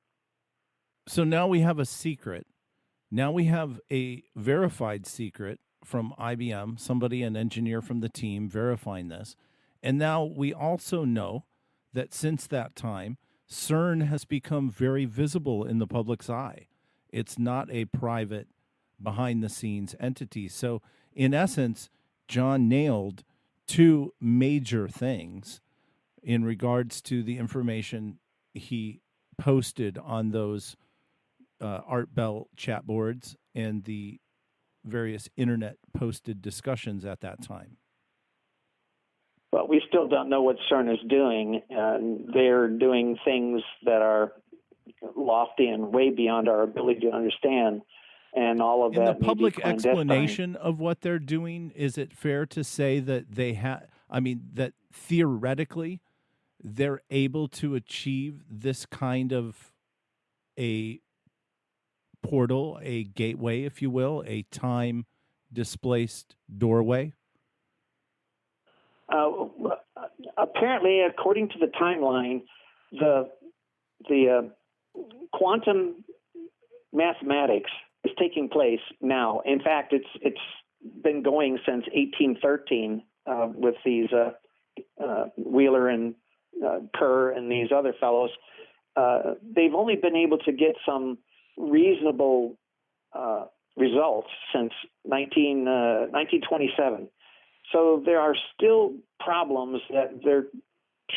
So now we have a secret. Now we have a verified secret from IBM, an engineer from the team verifying this. And now we also know that since that time, CERN has become very visible in the public's eye. It's not a private, behind-the-scenes entity. So, in essence, John nailed two major things in regards to the information he posted on those Art Bell chat boards and the various internet posted discussions at that time. but we still don't know what CERN is doing. And they're doing things that are lofty and way beyond our ability to understand. And all of that. In the public clandestine explanation of what they're doing, is it fair to say that that theoretically they're able to achieve this kind of a portal, a gateway, if you will, a time displaced doorway? Apparently, according to the timeline, the quantum mathematics is taking place now. In fact, it's been going since 1813 with these Wheeler and Kerr and these other fellows. They've only been able to get some reasonable results since 1927. So there are still problems that they're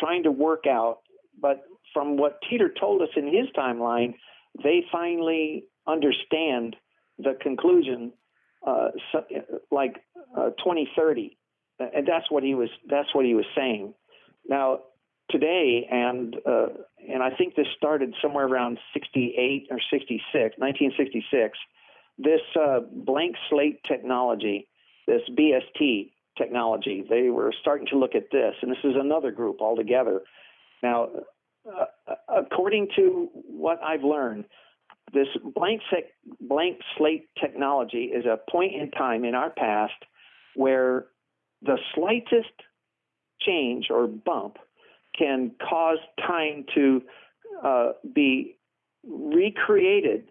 trying to work out. But from what Teeter told us in his timeline, they finally understand the conclusion, 2030, and that's what he was saying. Now today, and I think this started somewhere around 68 or 1966. This blank slate technology, this BST technology, they were starting to look at this, and this is another group altogether. Now, according to what I've learned, this blank slate technology is a point in time in our past where the slightest change or bump can cause time to be recreated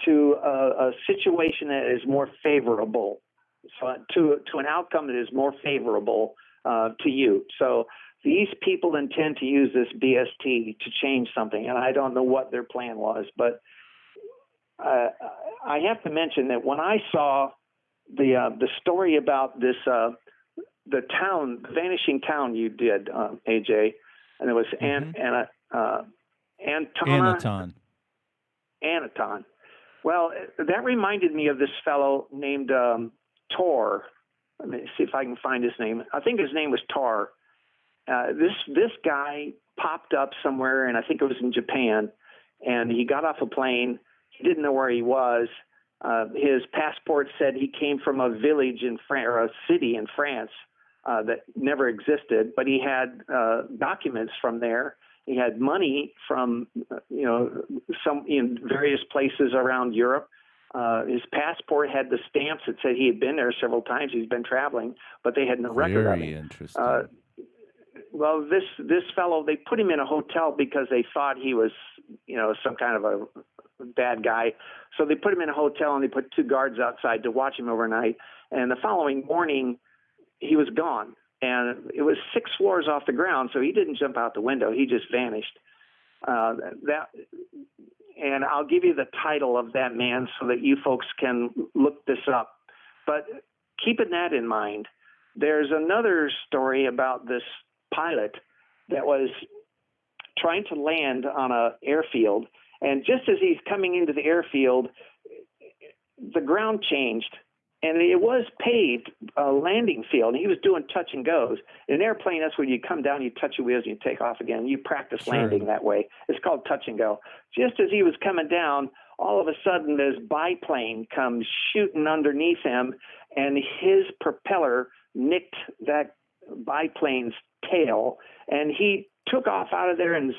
to a situation that is more favorable, so to an outcome that is more favorable to you. So these people intend to use this BST to change something, and I don't know what their plan was, but I have to mention that when I saw the story about this the vanishing town you did, AJ, and it was Anaton. Well, that reminded me of this fellow named Tor. Let me see if I can find his name. I think his name was Tor. This guy popped up somewhere, and I think it was in Japan, and he got off a plane. He didn't know where he was. His passport said he came from a village in France, or a city in France that never existed, but he had documents from there. He had money from, some in various places around Europe. His passport had the stamps that said he had been there several times. He's been traveling, but they had no record of it. Very interesting. Well, this fellow, they put him in a hotel because they thought he was, some kind of a bad guy. So they put him in a hotel and they put 2 guards outside to watch him overnight. And the following morning, he was gone. And it was 6 floors off the ground, so he didn't jump out the window. He just vanished. And I'll give you the title of that man so that you folks can look this up. But keeping that in mind, there's another story about this pilot that was trying to land on an airfield. And just as he's coming into the airfield, the ground changed. And it was paved, a landing field. And he was doing touch and goes. In an airplane, that's when you come down, you touch your wheels, and you take off again. You practice landing that way. It's called touch and go. Just as he was coming down, all of a sudden this biplane comes shooting underneath him, and his propeller nicked that biplane's tail, and he took off out of there, and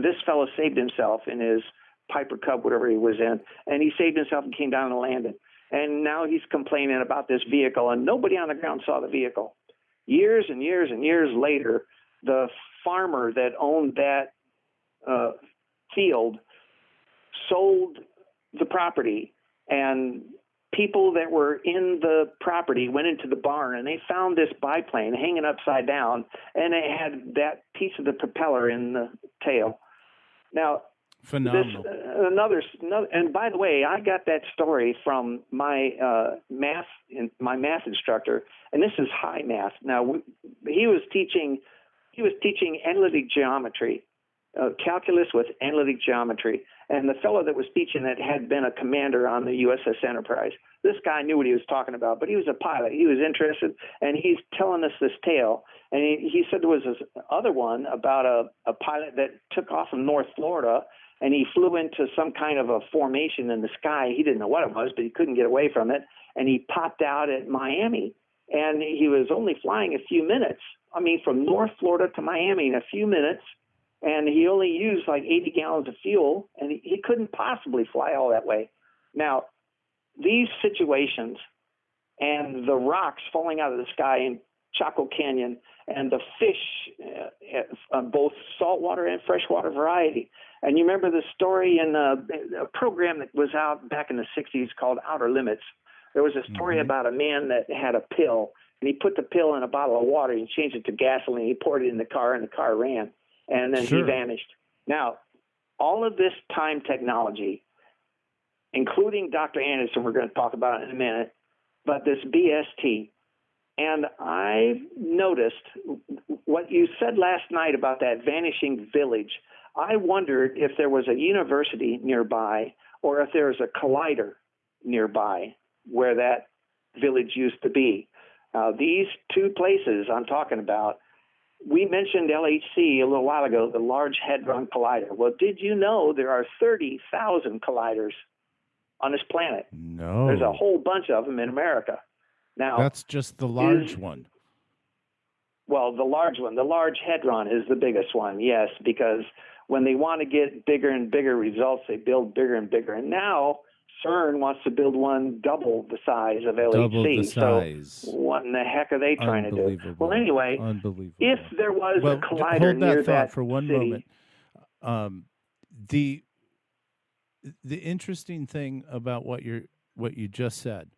this fellow saved himself in his Piper Cub, whatever he was in, and he saved himself and came down and landed. And now he's complaining about this vehicle, and nobody on the ground saw the vehicle. Years and years and years later, the farmer that owned that field sold the property, and people that were in the property went into the barn, and they found this biplane hanging upside down, and it had that piece of the propeller in the tail. Now, phenomenal. Another, and by the way, I got that story from my math instructor, and this is high math. Now, he was teaching analytic geometry, calculus with analytic geometry. And the fellow that was teaching it had been a commander on the USS Enterprise. This guy knew what he was talking about, but he was a pilot. He was interested, and he's telling us this tale. And he said there was this other one about a pilot that took off from North Florida, and he flew into some kind of a formation in the sky. He didn't know what it was, but he couldn't get away from it. And he popped out at Miami, and he was only flying a few minutes. I mean, from North Florida to Miami in a few minutes, and he only used like 80 gallons of fuel, and he couldn't possibly fly all that way. Now, these situations and the rocks falling out of the sky in Chaco Canyon and the fish, both saltwater and freshwater variety. And you remember the story in a program that was out back in the 60s called Outer Limits. There was a story about a man that had a pill, and he put the pill in a bottle of water and changed it to gasoline. He poured it in the car, and the car ran. And then he vanished. Now, all of this time technology, including Dr. Anderson, we're going to talk about in a minute, but this BST. And I noticed what you said last night about that vanishing village. I wondered if there was a university nearby or if there was a collider nearby where that village used to be. These two places I'm talking about, we mentioned LHC a little while ago, the Large Hadron Collider. Well, did you know there are 30,000 colliders on this planet? No. There's a whole bunch of them in America. Now, that's just the large one. Well, the large one. The Large Hadron is the biggest one, yes, because when they want to get bigger and bigger results, they build bigger and bigger. And now CERN wants to build one double the size of LHC. Double the size. So what in the heck are they trying to do? Well, anyway, if there was a collider hold that near thought that for one city, moment. The interesting thing about what you just said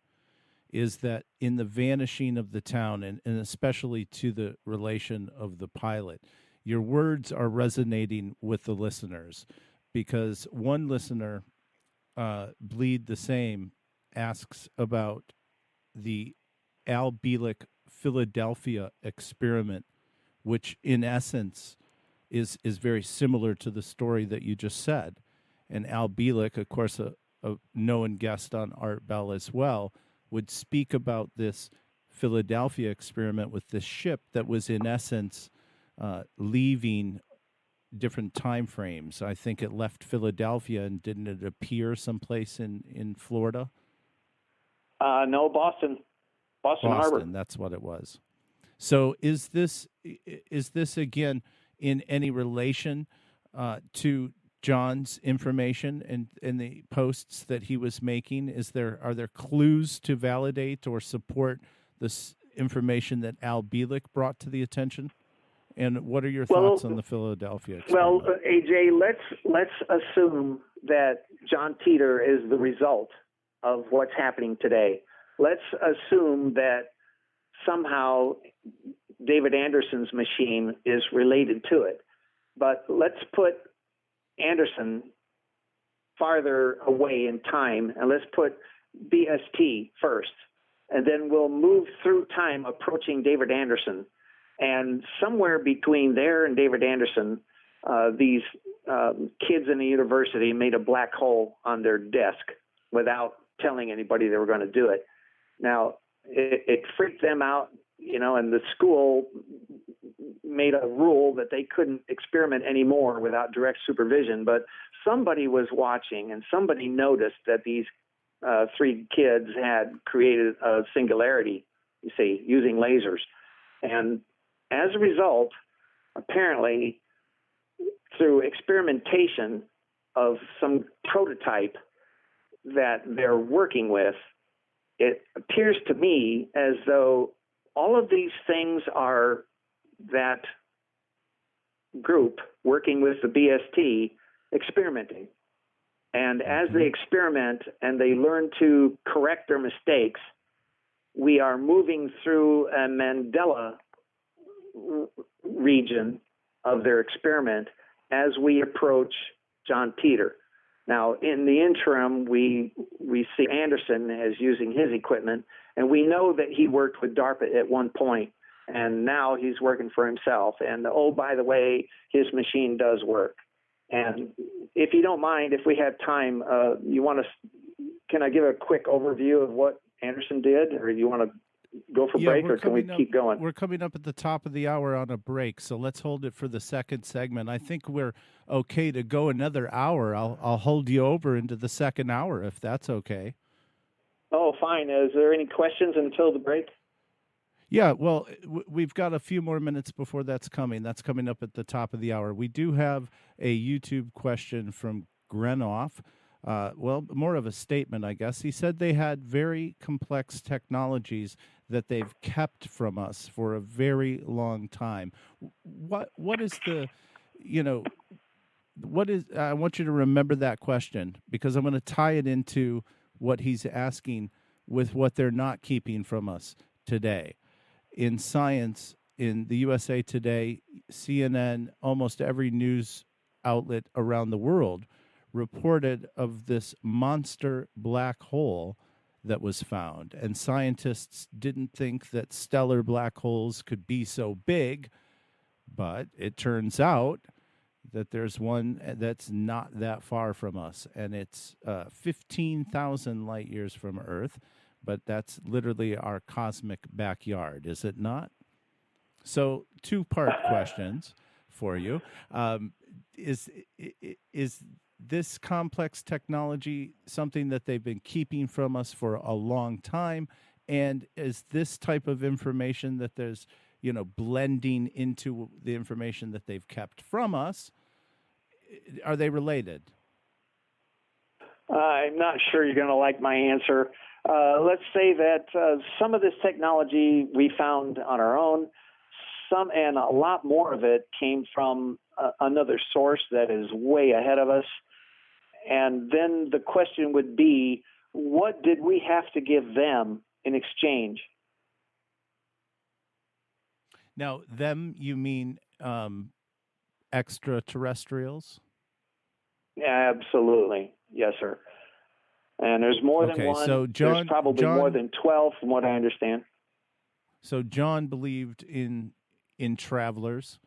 is that in the vanishing of the town, and especially to the relation of the pilot, your words are resonating with the listeners, because one listener, Bleed the Same, asks about the Al Bielek Philadelphia experiment, which in essence is very similar to the story that you just said. And Al Bielek, of course, a known guest on Art Bell as well, would speak about this Philadelphia experiment with this ship that was in essence leaving different time frames. I think it left Philadelphia, and didn't it appear someplace in Florida? No, Boston Harbor. That's what it was. So is this again in any relation to John's information and the posts that he was making? Are there clues to validate or support this information that Al Bielek brought to the attention? And what are your thoughts on the Philadelphia experiment? Well, AJ, let's assume that John Titor is the result of what's happening today. Let's assume that somehow David Anderson's machine is related to it. But let's put Anderson farther away in time, and let's put BST first. And then we'll move through time approaching David Anderson. And somewhere between there and David Anderson, these kids in the university made a black hole on their desk without telling anybody they were going to do it. Now, it freaked them out, and the school made a rule that they couldn't experiment anymore without direct supervision. But somebody was watching, and somebody noticed that these three kids had created a singularity, you see, using lasers. And as a result, apparently, through experimentation of some prototype that they're working with, it appears to me as though all of these things are that group working with the BST experimenting. And as they experiment and they learn to correct their mistakes, we are moving through a Mandela region of their experiment as we approach John Titor. Now, in the interim, we see Anderson as using his equipment, and we know that he worked with DARPA at one point, and now he's working for himself. And, oh, by the way, his machine does work. And if you don't mind, if we have time, can I give a quick overview of what Anderson did, or you want to go for break, or can we keep going? We're coming up at the top of the hour on a break, so let's hold it for the second segment. I think we're okay to go another hour. I'll hold you over into the second hour if that's okay. Oh, fine. Is there any questions until the break? Yeah, well, we've got a few more minutes before that's coming. That's coming up at the top of the hour. We do have a YouTube question from Grenoff. Well, more of a statement, I guess. He said they had very complex technologies that they've kept from us for a very long time. What is the, what is, I want you to remember that question, because I'm going to tie it into what he's asking with what they're not keeping from us today. In science, in the USA Today, CNN, almost every news outlet around the world reported of this monster black hole that was found. And scientists didn't think that stellar black holes could be so big, but it turns out that there's one that's not that far from us, and it's 15,000 light years from Earth, but that's literally our cosmic backyard, is it not? So, two-part questions for you. Is this complex technology something that they've been keeping from us for a long time? And is this type of information that there's, blending into the information that they've kept from us, are they related? I'm not sure you're going to like my answer. Let's say that some of this technology we found on our own, and a lot more of it came from another source that is way ahead of us. And then the question would be, what did we have to give them in exchange? Now, them, you mean extraterrestrials? Yeah, absolutely. Yes, sir. And there's more than one. So there's probably more than 12 from what I understand. So John believed in travelers,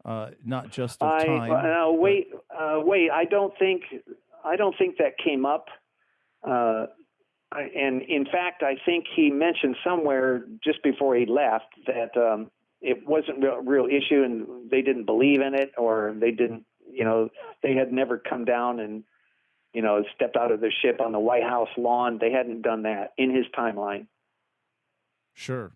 not just of time. Wait. I don't think that came up. And in fact, I think he mentioned somewhere just before he left that it wasn't a real issue, and they didn't believe in it, or they didn't. They had never come down and stepped out of their ship on the White House lawn. They hadn't done that in his timeline. Sure.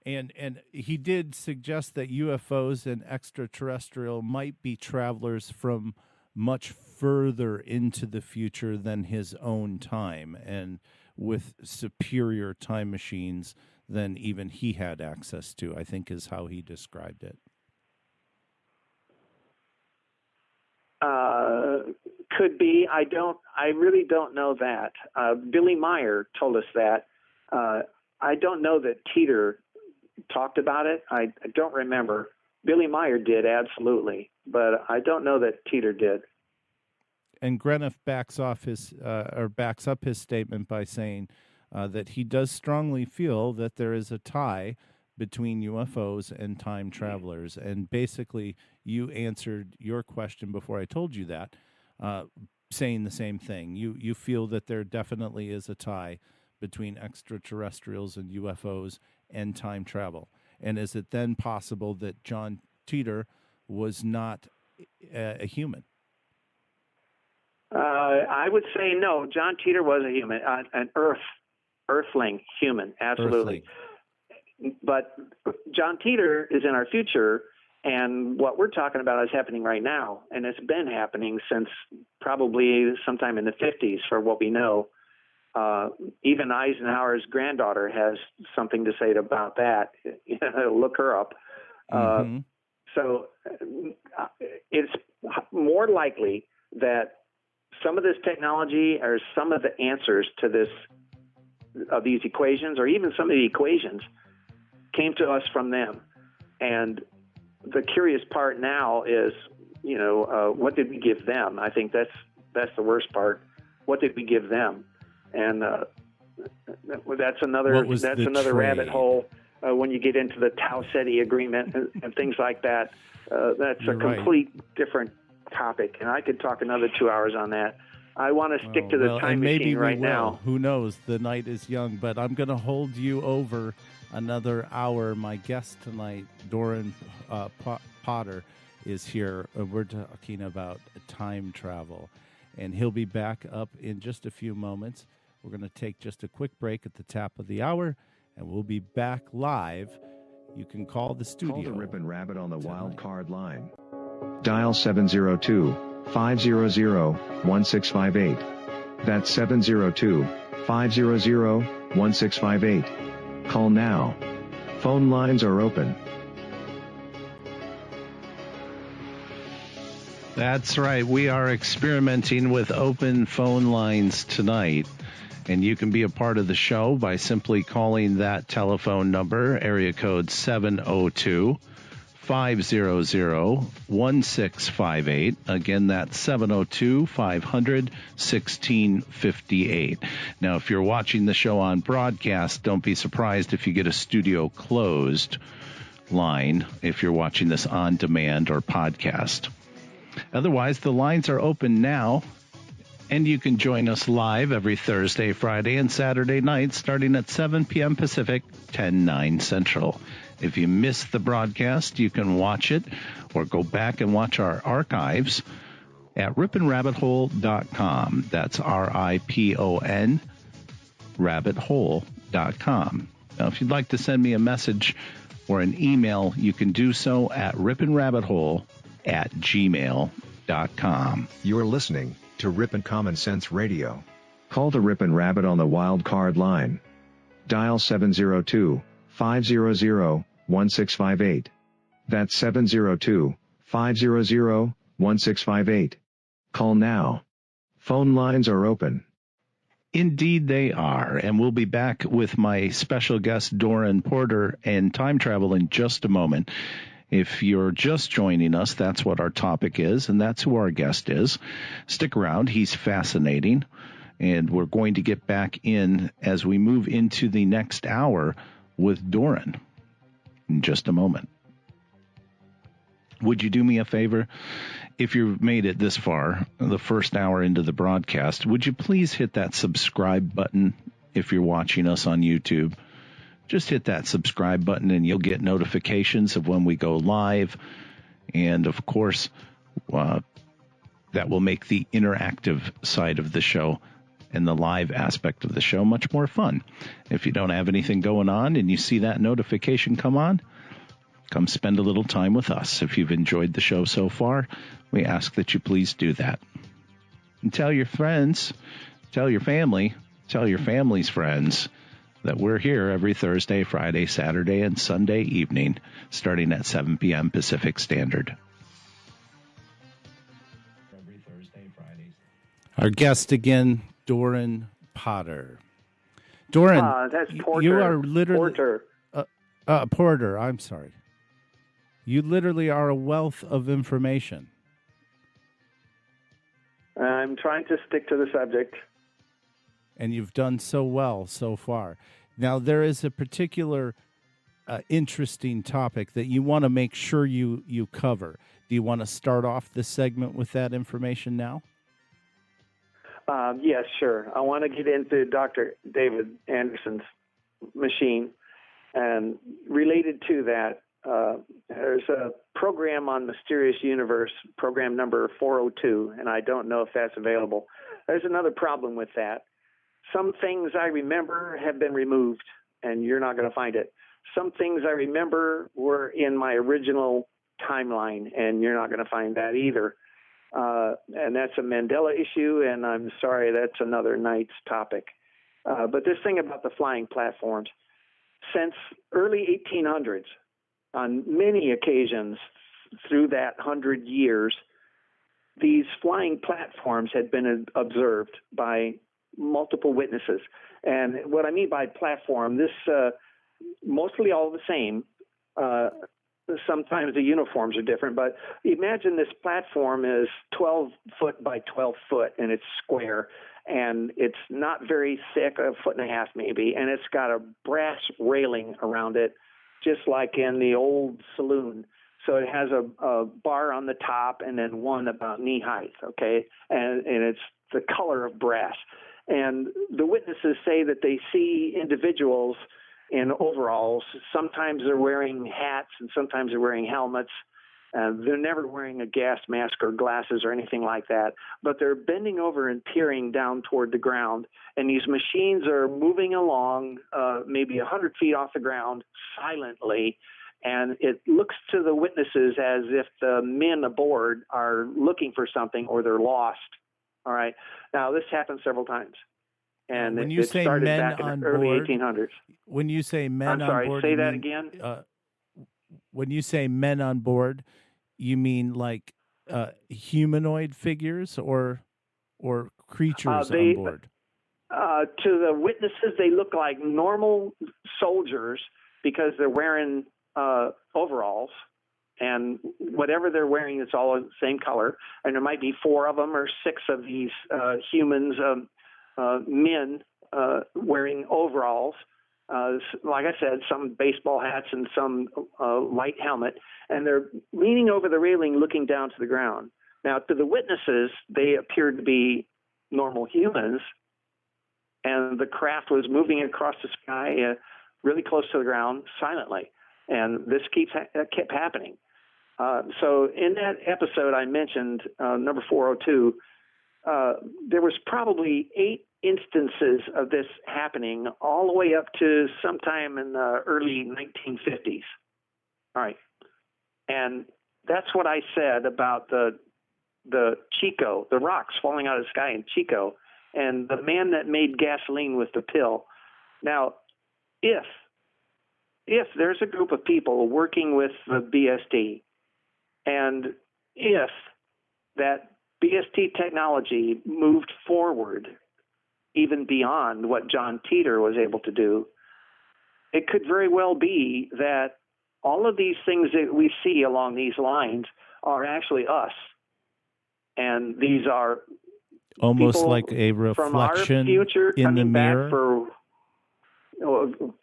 And he did suggest that UFOs and extraterrestrial might be travelers from much further into the future than his own time, and with superior time machines than even he had access to, I think is how he described it. Could be. I really don't know that. Billy Meyer told us that. I don't know that Teeter talked about it. I don't remember. Billy Meyer did, absolutely, but I don't know that Teeter did. And Grenoff backs up his statement by saying that he does strongly feel that there is a tie between UFOs and time travelers. And basically, you answered your question before I told you that, saying the same thing. You feel that there definitely is a tie between extraterrestrials and UFOs and time travel. And is it then possible that John Teeter was not a human? I would say no. John Teeter was a human, an earthling human, absolutely. Earthling. But John Teeter is in our future, and what we're talking about is happening right now, and it's been happening since probably sometime in the 50s, for what we know. Even Eisenhower's granddaughter has something to say about that. Look her up. So it's more likely that some of this technology or some of the answers to these equations, or even some of the equations, came to us from them. And the curious part now is, what did we give them? I think that's the worst part. What did we give them? And that's another rabbit hole when you get into the Tau Ceti agreement and things like that. That's a complete different topic, and I could talk another 2 hours on that. I want to stick to the time machine right now. Who knows? The night is young, but I'm going to hold you over another hour. My guest tonight, Doron Porter, is here. We're talking about time travel, and he'll be back up in just a few moments. We're going to take just a quick break at the top of the hour, and we'll be back live. You can call the studio. Call the Rip and Rabbit on the wild card line. Dial 702-500-1658. That's 702-500-1658. Call now. Phone lines are open. That's right. We are experimenting with open phone lines tonight. And you can be a part of the show by simply calling that telephone number, area code 702-500-1658. Again, that's 702-500-1658. Now, if you're watching the show on broadcast, don't be surprised if you get a studio closed line if you're watching this on demand or podcast. Otherwise, the lines are open now. And you can join us live every Thursday, Friday, and Saturday night starting at 7 p.m. Pacific, 10/9 Central. If you missed the broadcast, you can watch it or go back and watch our archives at ripandrabbithole.com. That's RIPON, rabbithole.com. Now, if you'd like to send me a message or an email, you can do so at ripandrabbithole@gmail.com. You're listening to Ripon Common Sense Radio. Call the Rip and Rabbit on the wild card line. Dial 702-500-1658. That's 702-500-1658. Call now. Phone lines are open. Indeed they are, and we'll be back with my special guest, Doron Porter, and time travel in just a moment. If you're just joining us, that's what our topic is, and that's who our guest is. Stick around. He's fascinating, and we're going to get back in as we move into the next hour with Doron in just a moment. Would you do me a favor? If you've made it this far, the first hour into the broadcast, would you please hit that subscribe button if you're watching us on YouTube? Just hit that subscribe button and you'll get notifications of when we go live. And, of course, that will make the interactive side of the show and the live aspect of the show much more fun. If you don't have anything going on and you see that notification come on, come spend a little time with us. If you've enjoyed the show so far, we ask that you please do that. And tell your friends, tell your family, tell your family's friends that we're here every Thursday, Friday, Saturday, and Sunday evening, starting at 7 p.m. Pacific Standard. Every Thursday, Friday. Our guest again, Doron Porter. Doron, that's Porter. You are literally Porter. Porter. I'm sorry. You literally are a wealth of information. I'm trying to stick to the subject. And you've done so well so far. Now, there is a particular interesting topic that you want to make sure you cover. Do you want to start off this segment with that information now? Yes, sure. I want to get into Dr. David Anderson's machine. And related to that, there's a program on Mysterious Universe, program number 402, and I don't know if that's available. There's another problem with that. Some things I remember have been removed, and you're not going to find it. Some things I remember were in my original timeline, and you're not going to find that either. And that's a Mandela issue, and I'm sorry, that's another night's topic. But this thing about the flying platforms, since early 1800s, on many occasions through that 100 years, these flying platforms had been observed by multiple witnesses. And what I mean by platform, this mostly all the same. Sometimes the uniforms are different, but imagine this platform is 12 foot by 12 foot, and it's square, and it's not very thick, a foot and a half maybe, and it's got a brass railing around it, just like in the old saloon. So it has a bar on the top and then one about knee height, okay? And it's the color of brass. And the witnesses say that they see individuals in overalls. Sometimes they're wearing hats and sometimes they're wearing helmets. They're never wearing a gas mask or glasses or anything like that, but they're bending over and peering down toward the ground. And these machines are moving along maybe 100 feet off the ground silently. And it looks to the witnesses as if the men aboard are looking for something or they're lost. All right. Now, this happened several times. And when you say started men back in on the early board, 1800s. when you say men I'm sorry, on board, say that again? When you say men on board, you mean like humanoid figures or creatures on board? To the witnesses, they look like normal soldiers because they're wearing overalls, and whatever they're wearing, it's all the same color. And there might be 4 of them or 6 of these humans, men wearing overalls. Like I said, some baseball hats and some light helmet, and they're leaning over the railing looking down to the ground. Now, to the witnesses, they appeared to be normal humans, and the craft was moving across the sky really close to the ground silently, and this kept happening. So in that episode I mentioned, number 402, there was probably 8 instances of this happening all the way up to sometime in the early 1950s. All right. And that's what I said about the Chico, the rocks falling out of the sky in Chico, and the man that made gasoline with the pill. Now, if there's a group of people working with the BST, and if that BST technology moved forward even beyond what John Teeter was able to do, it could very well be that all of these things that we see along these lines are actually us. And these are almost like a reflection from our future in the mirror.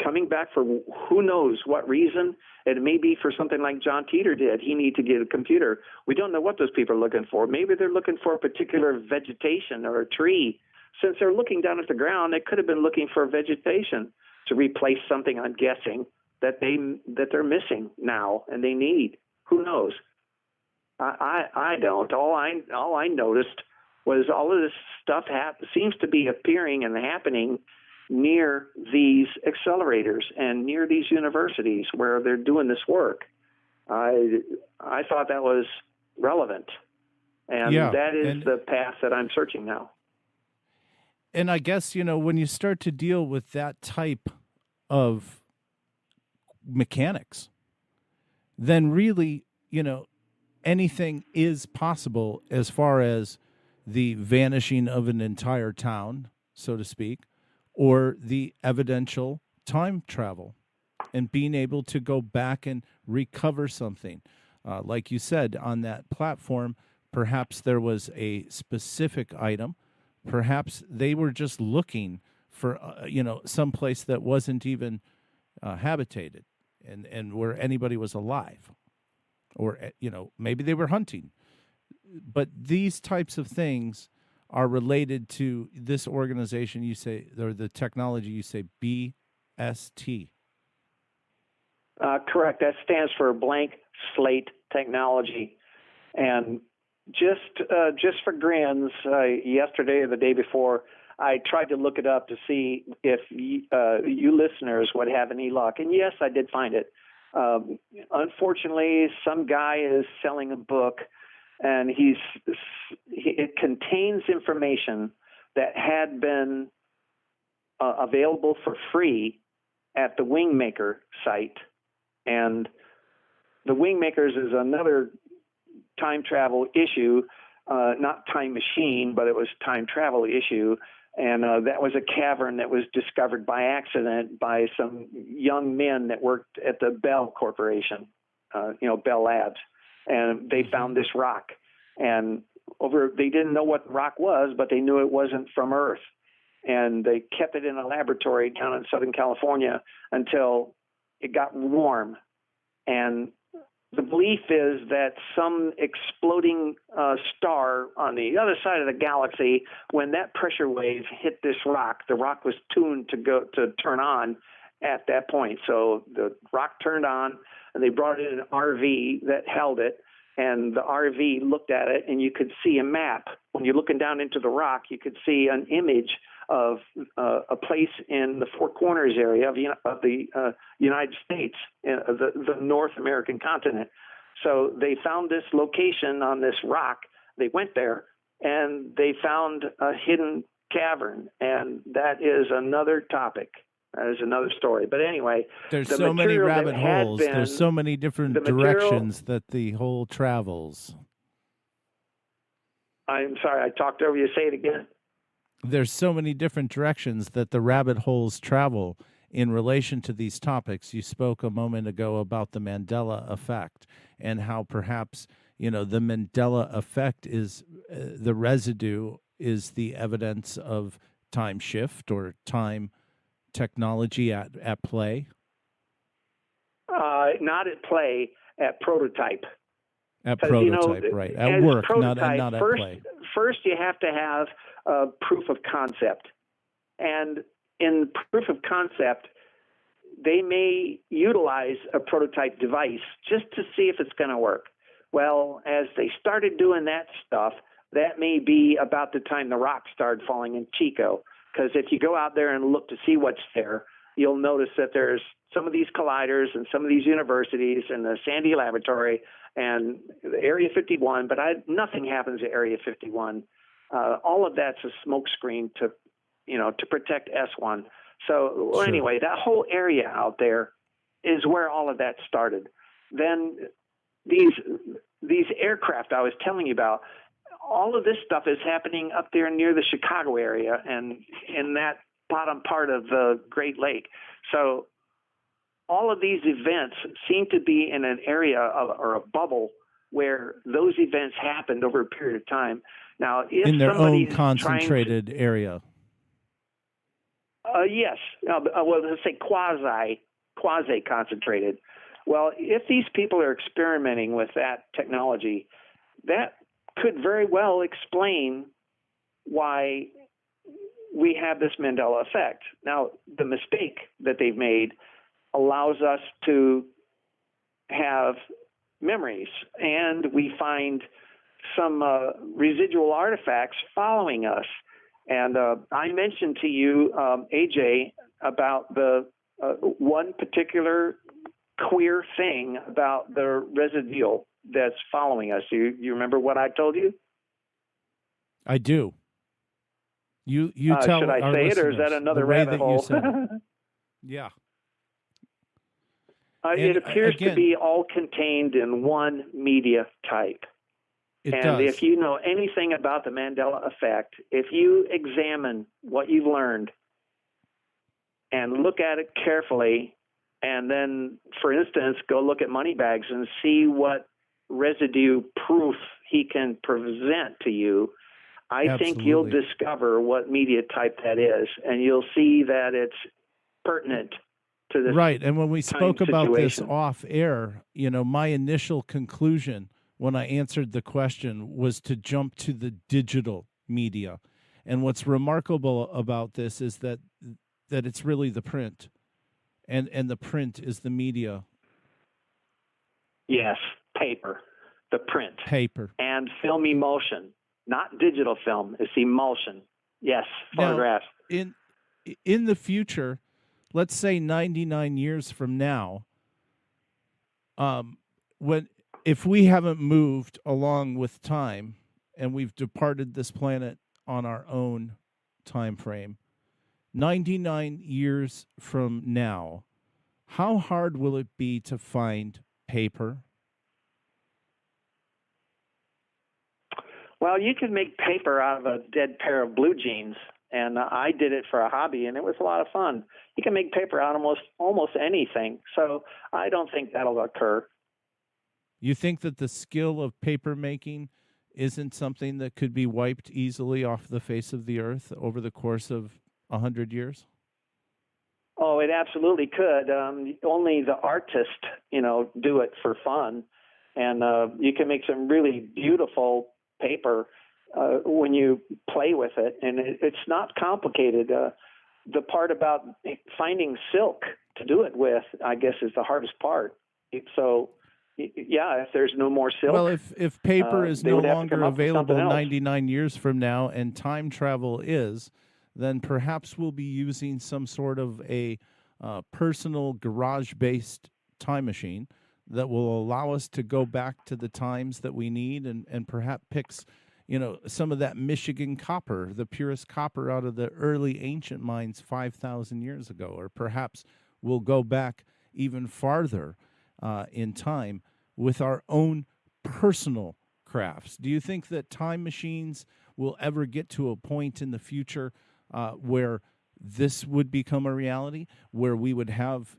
Coming back for who knows what reason. It may be for something like John Teeter did. He needed to get a computer. We don't know what those people are looking for. Maybe they're looking for a particular vegetation or a tree. Since they're looking down at the ground, they could have been looking for vegetation to replace something, I'm guessing, that they're missing now and they need. Who knows? I don't. All I noticed was all of this stuff seems to be appearing and happening near these accelerators and near these universities where they're doing this work. I thought that was relevant, and that is the path that I'm searching now. And I guess, when you start to deal with that type of mechanics, then really, anything is possible as far as the vanishing of an entire town, so to speak, or the evidential time travel and being able to go back and recover something. Like you said, on that platform, perhaps there was a specific item. Perhaps they were just looking for, some place that wasn't even habitated and where anybody was alive. Or, maybe they were hunting. But these types of things are related to this organization, you say, or the technology, you say BST. Correct. That stands for Blank Slate Technology. And just for grins, yesterday or the day before, I tried to look it up to see if you listeners would have any luck. And yes, I did find it. Unfortunately, some guy is selling a book, and it contains information that had been available for free at the Wingmaker site. And the Wingmakers is another time travel issue, not time machine, but it was time travel issue. And that was a cavern that was discovered by accident by some young men that worked at the Bell Corporation, Bell Labs. And they found this rock. And they didn't know what the rock was, but they knew it wasn't from Earth. And they kept it in a laboratory down in Southern California until it got warm. And the belief is that some exploding star on the other side of the galaxy, when that pressure wave hit this rock, the rock was tuned to turn on at that point. So the rock turned on, and they brought in an RV that held it, and the RV looked at it, and you could see a map. When you're looking down into the rock, you could see an image of a place in the Four Corners area of the United States, the North American continent. So they found this location on this rock. They went there, and they found a hidden cavern, and that is another topic. That is another story. But anyway, there's so many rabbit holes. There's so many different directions that the hole travels. I'm sorry, I talked over you. Say it again. There's so many different directions that the rabbit holes travel in relation to these topics. You spoke a moment ago about the Mandela effect and how perhaps, the Mandela effect is the residue is the evidence of time shift or time technology at play? Not at play, at prototype. At prototype, right. At work, not at play. First, you have to have proof of concept. And in proof of concept, they may utilize a prototype device just to see if it's going to work. Well, as they started doing that stuff, that may be about the time the rocks started falling in Chico. Because if you go out there and look to see what's there, you'll notice that there's some of these colliders and some of these universities and the Sandy Laboratory and Area 51, but nothing happens at Area 51. All of that's a smokescreen to protect S1. So Sure. Anyway, that whole area out there is where all of that started. Then these aircraft I was telling you about, all of this stuff is happening up there near the Chicago area and in that bottom part of the Great Lake. So all of these events seem to be in an area or a bubble where those events happened over a period of time. Now, if in their own concentrated area. Yes. Well, let's say quasi concentrated. Well, if these people are experimenting with that technology, that could very well explain why we have this Mandela effect. Now, the mistake that they've made allows us to have memories, and we find some residual artifacts following us. And I mentioned to you, AJ, about the one particular queer thing about the residue that's following us. You remember what I told you? I do. You tell should I our say listeners it, or is that another the way rabbit that hole? You said it. Yeah. It appears to be all contained in one media type. It and does. If you know anything about the Mandela effect, if you examine what you've learned and look at it carefully, and then, for instance, go look at Moneybags and see what residue proof he can present to you, I think you'll discover what media type that is, and you'll see that it's pertinent to this. Right, and when we spoke about this situation. off air, my initial conclusion when I answered the question was to jump to the digital media. And what's remarkable about this is that it's really the print. And the print is the media. Yes, paper, the print. Paper. And film emulsion, not digital film, it's emulsion. Yes, photographs. Now, in the future, let's say 99 years from now, if we haven't moved along with time and we've departed this planet on our own time frame, 99 years from now, how hard will it be to find paper? Well, you can make paper out of a dead pair of blue jeans, and I did it for a hobby, and it was a lot of fun. You can make paper out of almost anything, so I don't think that'll occur. You think that the skill of paper making isn't something that could be wiped easily off the face of the earth over the course of 100 years? Oh, it absolutely could. Only the artists, do it for fun. and you can make some really beautiful paper when you play with it, and it's not complicated. The part about finding silk to do it with, I guess, is the hardest part. So, yeah, if there's no more silk. Well, if paper is no longer available 99 years from now and time travel is, then perhaps we'll be using some sort of a personal garage-based time machine that will allow us to go back to the times that we need and perhaps picks, some of that Michigan copper, the purest copper out of the early ancient mines 5,000 years ago, or perhaps we'll go back even farther in time with our own personal crafts. Do you think that time machines will ever get to a point in the future where this would become a reality, where we would have,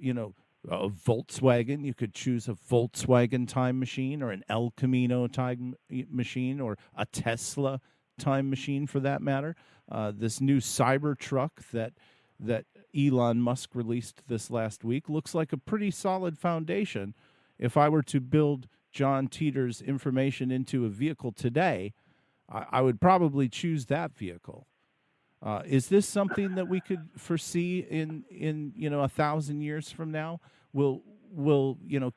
a Volkswagen? You could choose a Volkswagen time machine, or an El Camino time machine, or a Tesla time machine for that matter. This new Cybertruck that Elon Musk released this last week looks like a pretty solid foundation. If I were to build John Teeter's information into a vehicle today, I would probably choose that vehicle. Is this something that we could foresee in 1,000 years from now? Will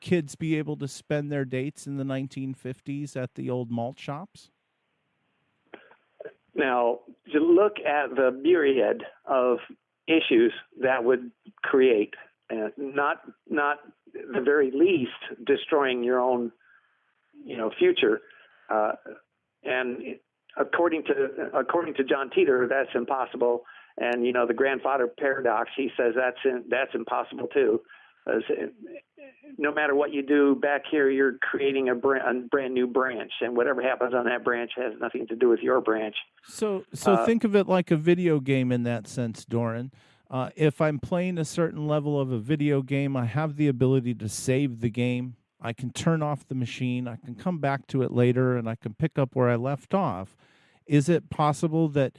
kids be able to spend their dates in the 1950s at the old malt shops? Now, to look at the myriad of issues that would create, not the very least destroying your own, future, and according to John Teeter, that's impossible. And the grandfather paradox, he says that's impossible too. No matter what you do back here, you're creating a brand new branch, and whatever happens on that branch has nothing to do with your branch. So think of it like a video game in that sense, Doron. If I'm playing a certain level of a video game, I have the ability to save the game. I can turn off the machine. I can come back to it later, and I can pick up where I left off. Is it possible that,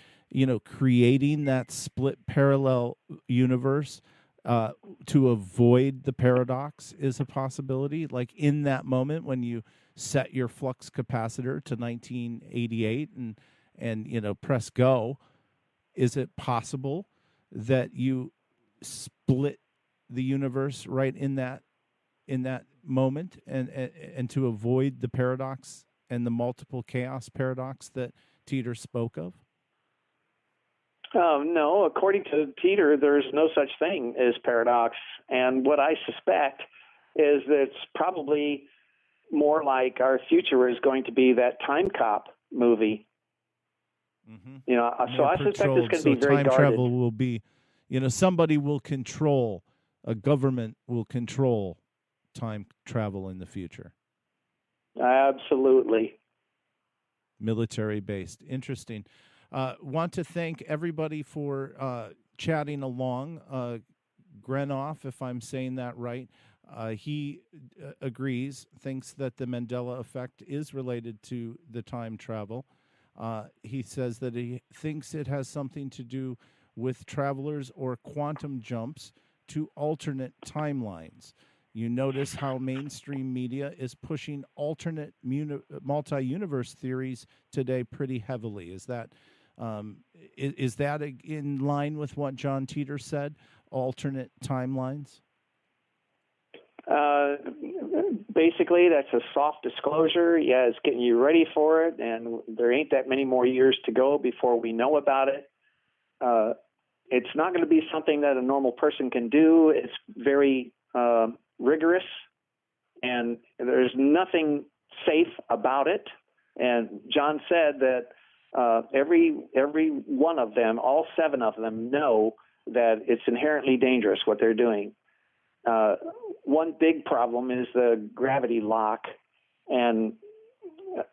creating that split parallel universe to avoid the paradox is a possibility? Like in that moment when you set your flux capacitor to 1988 and press go, is it possible that you split the universe right in that moment and to avoid the paradox and the multiple chaos paradox that Teeter spoke of? No, according to Teeter, there's no such thing as paradox. And what I suspect is that it's probably more like our future is going to be that Time Cop movie. Mm-hmm. So I suspect it's going to be very time guarded. Travel will be, somebody will control, a government will control time travel in the future. Absolutely. Military based. Interesting. Want to thank everybody for chatting along. Grenoff, if I'm saying that right, he agrees, thinks that the Mandela effect is related to the time travel. He says that he thinks it has something to do with travelers or quantum jumps to alternate timelines. You notice how mainstream media is pushing alternate multi-universe theories today pretty heavily. Is that in line with what John Teeter said, alternate timelines? Basically, that's a soft disclosure. Yeah, it's getting you ready for it, and there ain't that many more years to go before we know about it. It's not going to be something that a normal person can do. It's very rigorous, and there's nothing safe about it. And John said that every one of them, all 7 of them, know that it's inherently dangerous what they're doing. One big problem is the gravity lock. And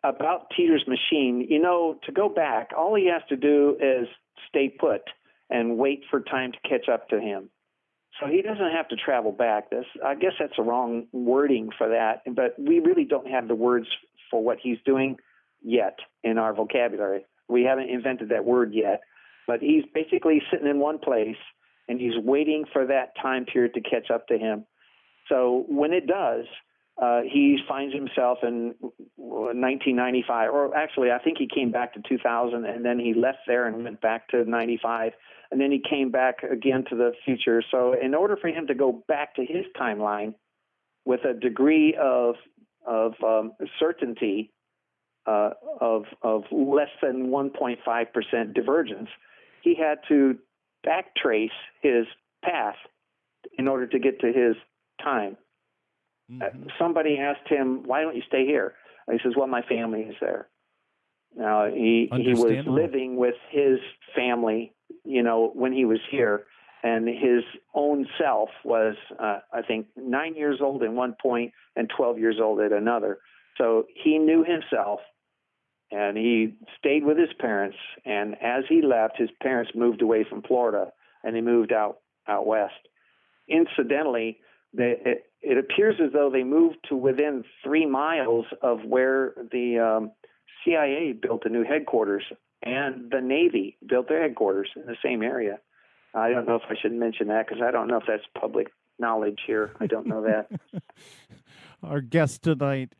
about Teeter's machine, to go back, all he has to do is stay put and wait for time to catch up to him. So he doesn't have to travel back. I guess that's the wrong wording for that, but we really don't have the words for what he's doing yet in our vocabulary. We haven't invented that word yet, but he's basically sitting in one place and he's waiting for that time period to catch up to him. So when it does, he finds himself in 1995, or actually, I think he came back to 2000, and then he left there and went back to 95, and then he came back again to the future. So in order for him to go back to his timeline with a degree of certainty of less than 1.5% divergence, he had to backtrace his path in order to get to his time. Somebody asked him, "Why don't you stay here?" And he says, "Well, my family is there." Now he was living with his family, when he was here, and his own self was, I think, 9 years old at one point and 12 years old at another. So he knew himself, and he stayed with his parents. And as he left, his parents moved away from Florida, and they moved out west. Incidentally, it appears as though they moved to within 3 miles of where the CIA built a new headquarters, and the Navy built their headquarters in the same area. I don't know if I should mention that because I don't know if that's public knowledge here. I don't know that. Our guest tonight,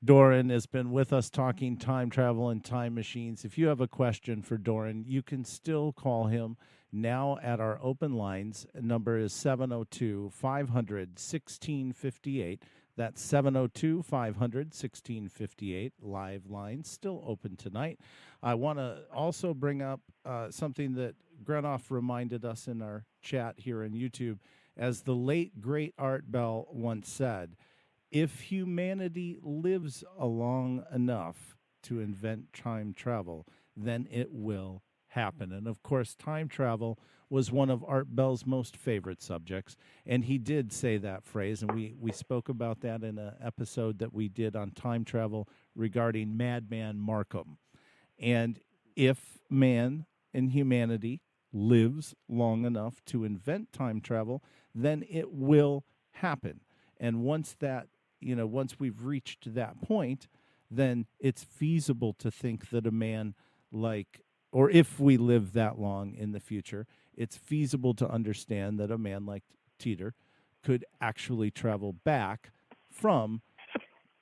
Doron, has been with us talking time travel and time machines. If you have a question for Doron, you can still call him now at our open lines. Number is 702-500-1658. That's 702-500-1658. Live lines still open tonight. I want to also bring up something that Grenoff reminded us in our chat here on YouTube. As the late, great Art Bell once said, if humanity lives long enough to invent time travel, then it will happen. And of course, time travel was one of Art Bell's most favorite subjects, and he did say that phrase, and we spoke about that in an episode that we did on time travel regarding Madman Markham. And if man and humanity lives long enough to invent time travel, then it will happen. And once we've reached that point, then it's feasible to think that a man or if we live that long in the future, it's feasible to understand that a man like Teeter could actually travel back from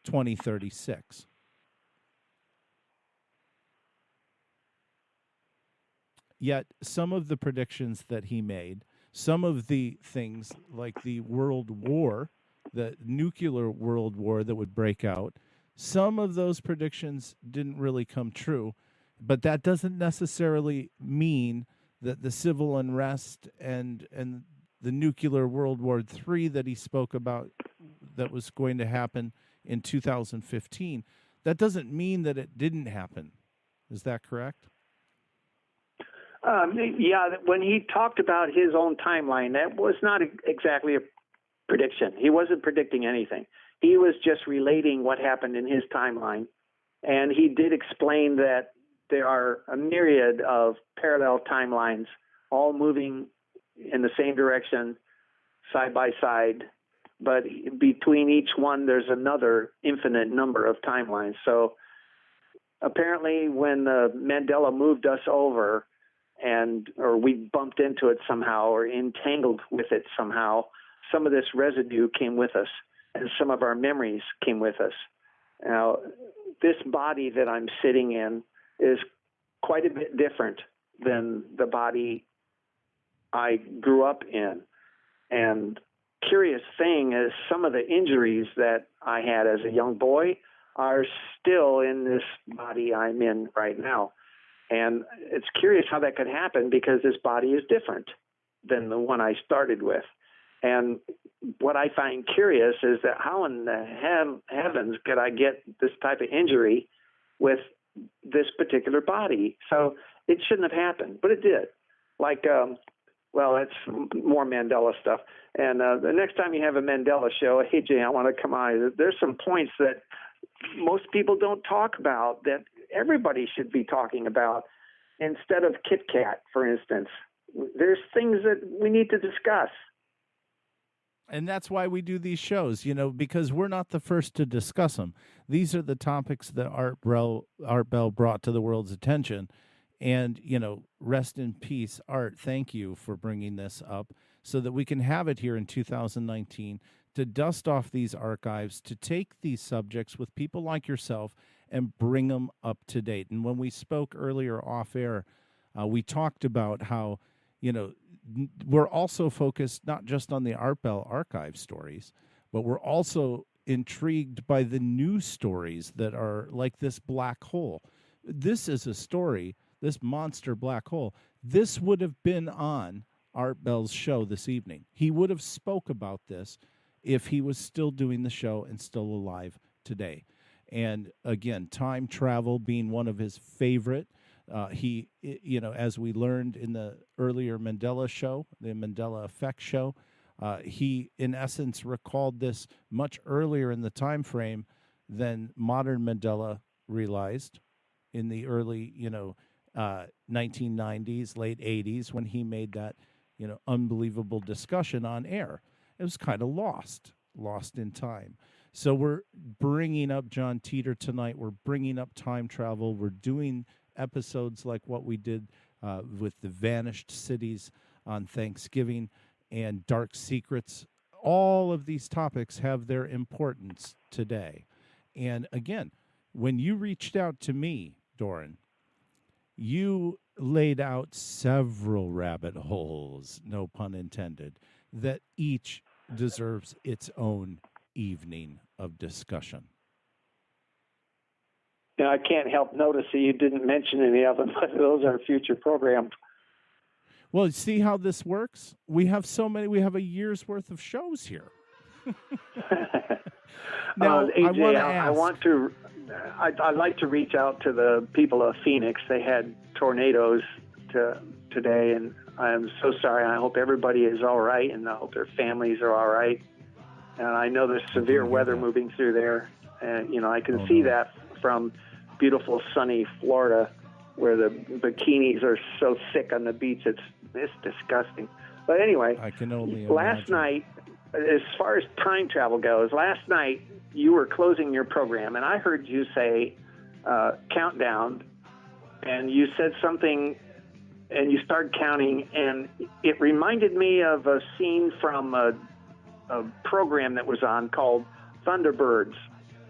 2036. Yet some of the predictions that he made, some of the things like the world war, the nuclear world war that would break out, some of those predictions didn't really come true. But that doesn't necessarily mean that the civil unrest and the nuclear World War III that he spoke about that was going to happen in 2015, that doesn't mean that it didn't happen. Is that correct? Yeah, when he talked about his own timeline, that was not exactly a prediction. He wasn't predicting anything. He was just relating what happened in his timeline. And he did explain that there are a myriad of parallel timelines, all moving in the same direction, side by side. But between each one, there's another infinite number of timelines. So apparently when Mandela moved us over, or we bumped into it somehow or entangled with it somehow, some of this residue came with us, and some of our memories came with us. Now, this body that I'm sitting in is quite a bit different than the body I grew up in. And curious thing is some of the injuries that I had as a young boy are still in this body I'm in right now. And it's curious how that could happen because this body is different than the one I started with. And what I find curious is that how in the heavens could I get this type of injury with this particular body? So it shouldn't have happened, but it did. It's more Mandela stuff. And the next time you have a Mandela show, hey, Jay, I want to come on. There's some points that most people don't talk about that everybody should be talking about instead of Kit Kat, for instance. There's things that we need to discuss. And that's why we do these shows, because we're not the first to discuss them. These are the topics that Art Bell brought to the world's attention. And, rest in peace, Art. Thank you for bringing this up. so that we can have it here in 2019 to dust off these archives, to take these subjects with people like yourself and bring them up to date. And when we spoke earlier off air, we talked about how, we're also focused not just on the Art Bell archive stories, but we're also intrigued by the new stories that are like this black hole. This is a story, this monster black hole. This would have been on Art Bell's show this evening. He would have spoke about this if he was still doing the show and still alive today. And again, time travel being one of his favorite. He, as we learned in the earlier Mandela show, the Mandela Effect show, he, in essence, recalled this much earlier in the time frame than modern Mandela realized in the early, 1990s, late 80s, when he made that, unbelievable discussion on air. It was kind of lost in time. So we're bringing up John Teeter tonight. We're bringing up time travel. We're doing episodes like what we did with the Vanished Cities on Thanksgiving and Dark Secrets. All of these topics have their importance today. And again, when you reached out to me, Doron, you laid out several rabbit holes, no pun intended, that each deserves its own evening of discussion. Yeah, I can't help notice that you didn't mention any of them, but those are future programs. Well, see how this works? We have so many. We have a year's worth of shows here. Now, AJ, I'd like to reach out to the people of Phoenix. They had tornadoes today, and I'm so sorry. I hope everybody is all right, and I hope their families are all right. And I know there's severe weather moving through there, and I can see that from beautiful sunny Florida, where the bikinis are so thick on the beach. It's disgusting. But anyway, I can only last night, as far as time travel goes, last night you were closing your program, and I heard you say countdown, and you said something, and you started counting, and it reminded me of a scene from a program that was on called Thunderbirds.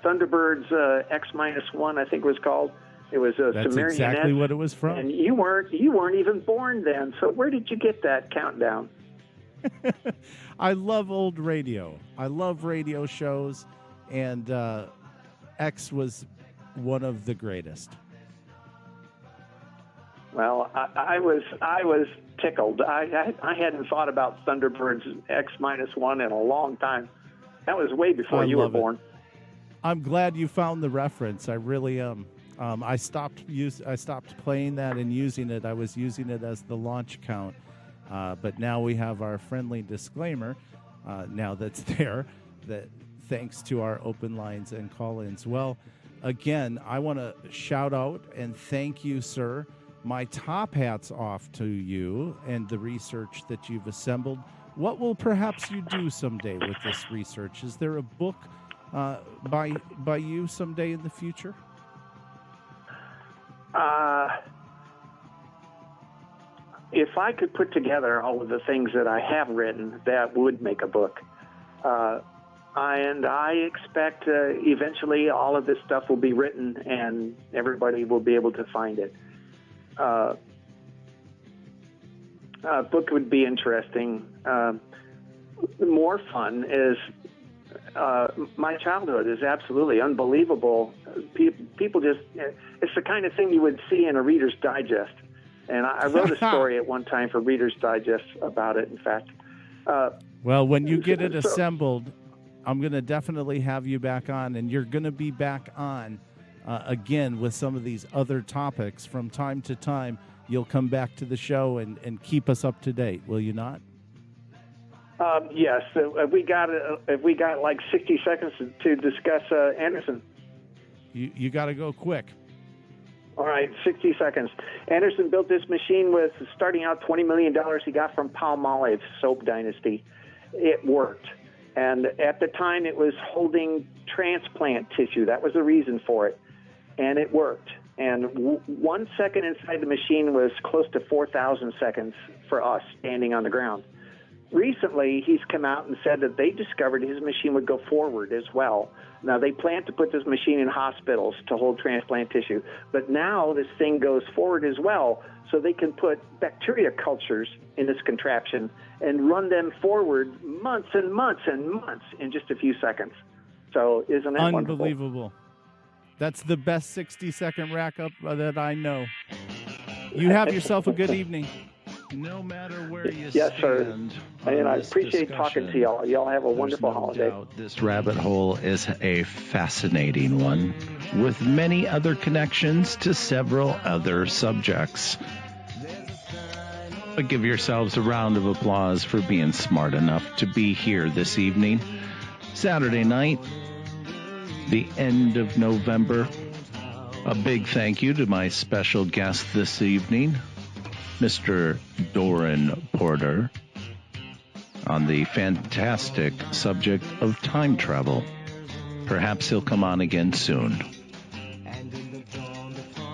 Thunderbirds X-1, I think it was called. It was a That's Sumerian exactly what it was from. And you weren't even born then. So where did you get that countdown? I love old radio. I love radio shows, and X was one of the greatest. Well, I was tickled. I hadn't thought about Thunderbirds X-1 in a long time. That was way before you were born. I'm glad you found the reference. I really am. I stopped playing that and using it. I was using it as the launch count, but now we have our friendly disclaimer. Now that's there, that thanks to our open lines and call-ins. Well, again, I want to shout out and thank you, sir. My top hat's off to you and the research that you've assembled. What will perhaps you do someday with this research? Is there a book by you someday in the future? If I could put together all of the things that I have written, that would make a book. And I expect eventually all of this stuff will be written and everybody will be able to find it. A book would be interesting. More fun is my childhood is absolutely unbelievable. People just, it's the kind of thing you would see in a Reader's Digest. And I wrote a story at one time for Reader's Digest about it, in fact. Well, when you get it assembled, I'm going to definitely have you back on, and you're going to be back on again with some of these other topics. From time to time, you'll come back to the show and keep us up to date, will you not? Yes. Have we got like 60 seconds to discuss Anderson? You got to go quick. All right, 60 seconds. Anderson built this machine with, starting out, $20 million he got from Palmolive Soap Dynasty. It worked. And at the time, it was holding transplant tissue. That was the reason for it. And it worked. And 1 second inside the machine was close to 4,000 seconds for us standing on the ground. recently he's come out and said that they discovered his machine would go forward as well. Now, they plan to put this machine in hospitals to hold transplant tissue, but now this thing goes forward as well, so they can put bacteria cultures in this contraption and run them forward months and months and months in just a few seconds. So isn't that unbelievable? Wonderful? That's the best 60-second rack-up that I know. You have yourself a good evening. No matter where you yes, stand, sir. And I appreciate talking to y'all. Y'all have a wonderful holiday. Doubt this rabbit hole is a fascinating one, with many other connections to several other subjects. But give yourselves a round of applause for being smart enough to be here this evening, Saturday night, the end of November. A big thank you to my special guest this evening, Mr. Doron Porter, on the fantastic subject of time travel. Perhaps he'll come on again soon.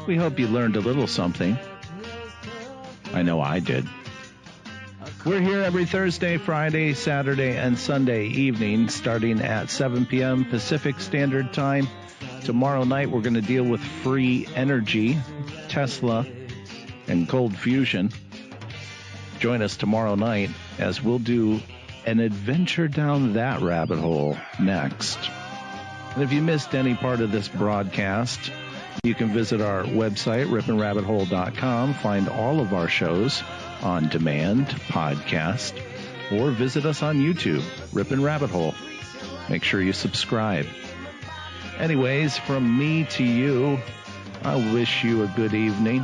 We hope you learned a little something. I know I did. We're here every Thursday, Friday, Saturday, and Sunday evening, starting at 7 p.m. Pacific Standard Time. Tomorrow night, we're going to deal with free energy, Tesla, and cold fusion. Join us tomorrow night as we'll do an adventure down that rabbit hole next. And if you missed any part of this broadcast, you can visit our website, rippandrabbithole.com, find all of our shows on demand, podcast, or visit us on YouTube, Rippin' Rabbit Hole. Make sure you subscribe. Anyways, from me to you, I wish you a good evening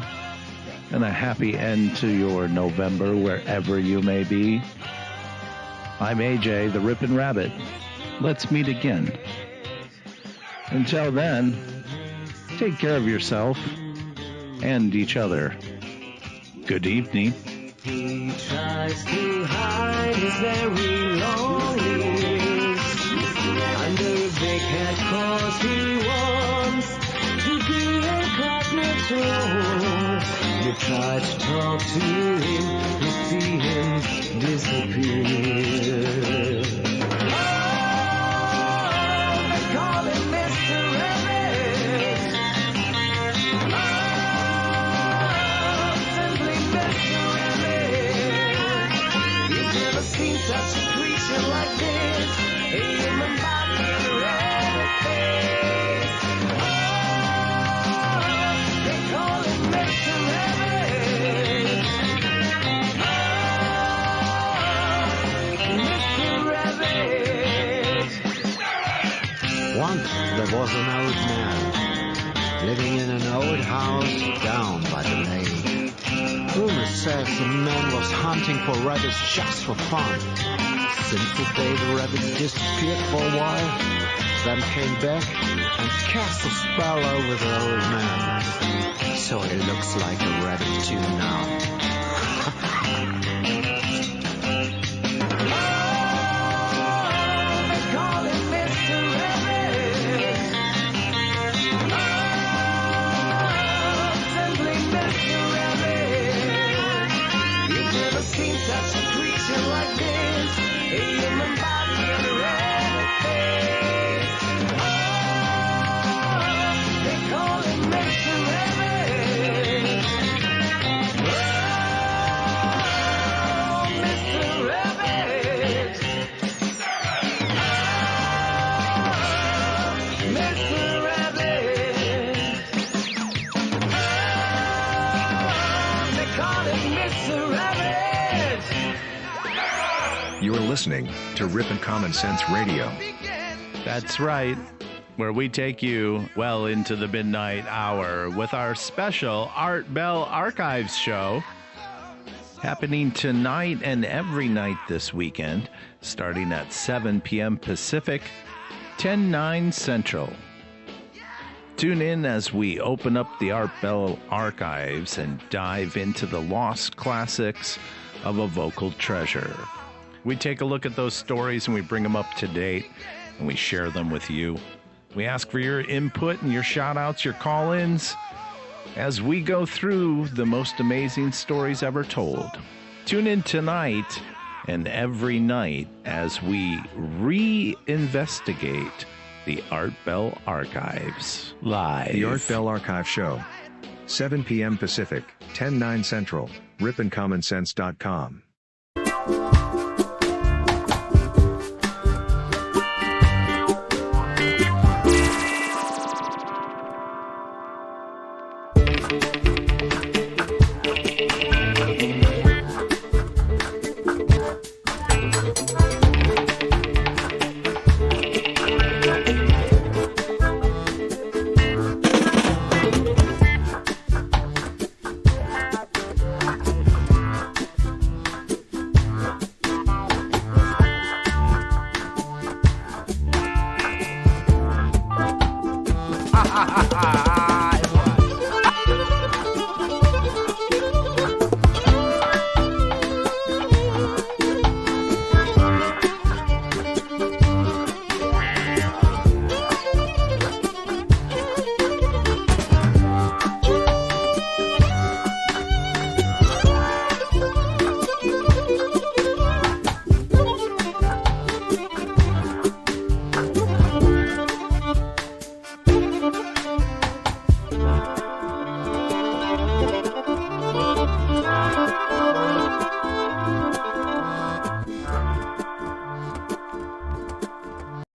and a happy end to your November, wherever you may be. I'm AJ, the Rippin' Rabbit. Let's meet again. Until then, take care of yourself and each other. Good evening. He tries to hide his very longings under a big head, 'cause he wants to be incognito. You try to talk to him, you see him disappear. Oh, they call him Mr. Rabbit. Oh, simply Mr. Rabbit. You've never seen such a creature like this, a human body and a rabbit face. Oh, they call him Mr. Rabbit. Oh, Mr. Rabbit. Once there was an old man living in an old house down by the lake. Rumor says the man was hunting for rabbits just for fun. Since the day the rabbit disappeared for a while, then came back and cast a spell over the old man. So he looks like a rabbit too now. They call him Mr. Rabbit. Oh, simply Mr. Rabbit. You've never seen such a creature like this, a human body and a rabbit face. Oh, they call him Mr. Rabbit. Oh, Mr. Rabbit. Mr. Rabbit. They call him Mr. Rabbit. You're listening to Rippin' Common Sense Radio. That's right, where we take you well into the midnight hour with our special Art Bell Archives show, happening tonight and every night this weekend, starting at 7 p.m. Pacific, 10/9 Central. Tune in as we open up the Art Bell Archives and dive into the lost classics of a vocal treasure. We take a look at those stories and we bring them up to date and we share them with you. We ask for your input and your shout-outs, your call-ins, as we go through the most amazing stories ever told. Tune in tonight and every night as we reinvestigate the Art Bell Archives live. The Art Bell Archive Show. 7 p.m. Pacific, 10/9 Central, ripandcommonsense.com.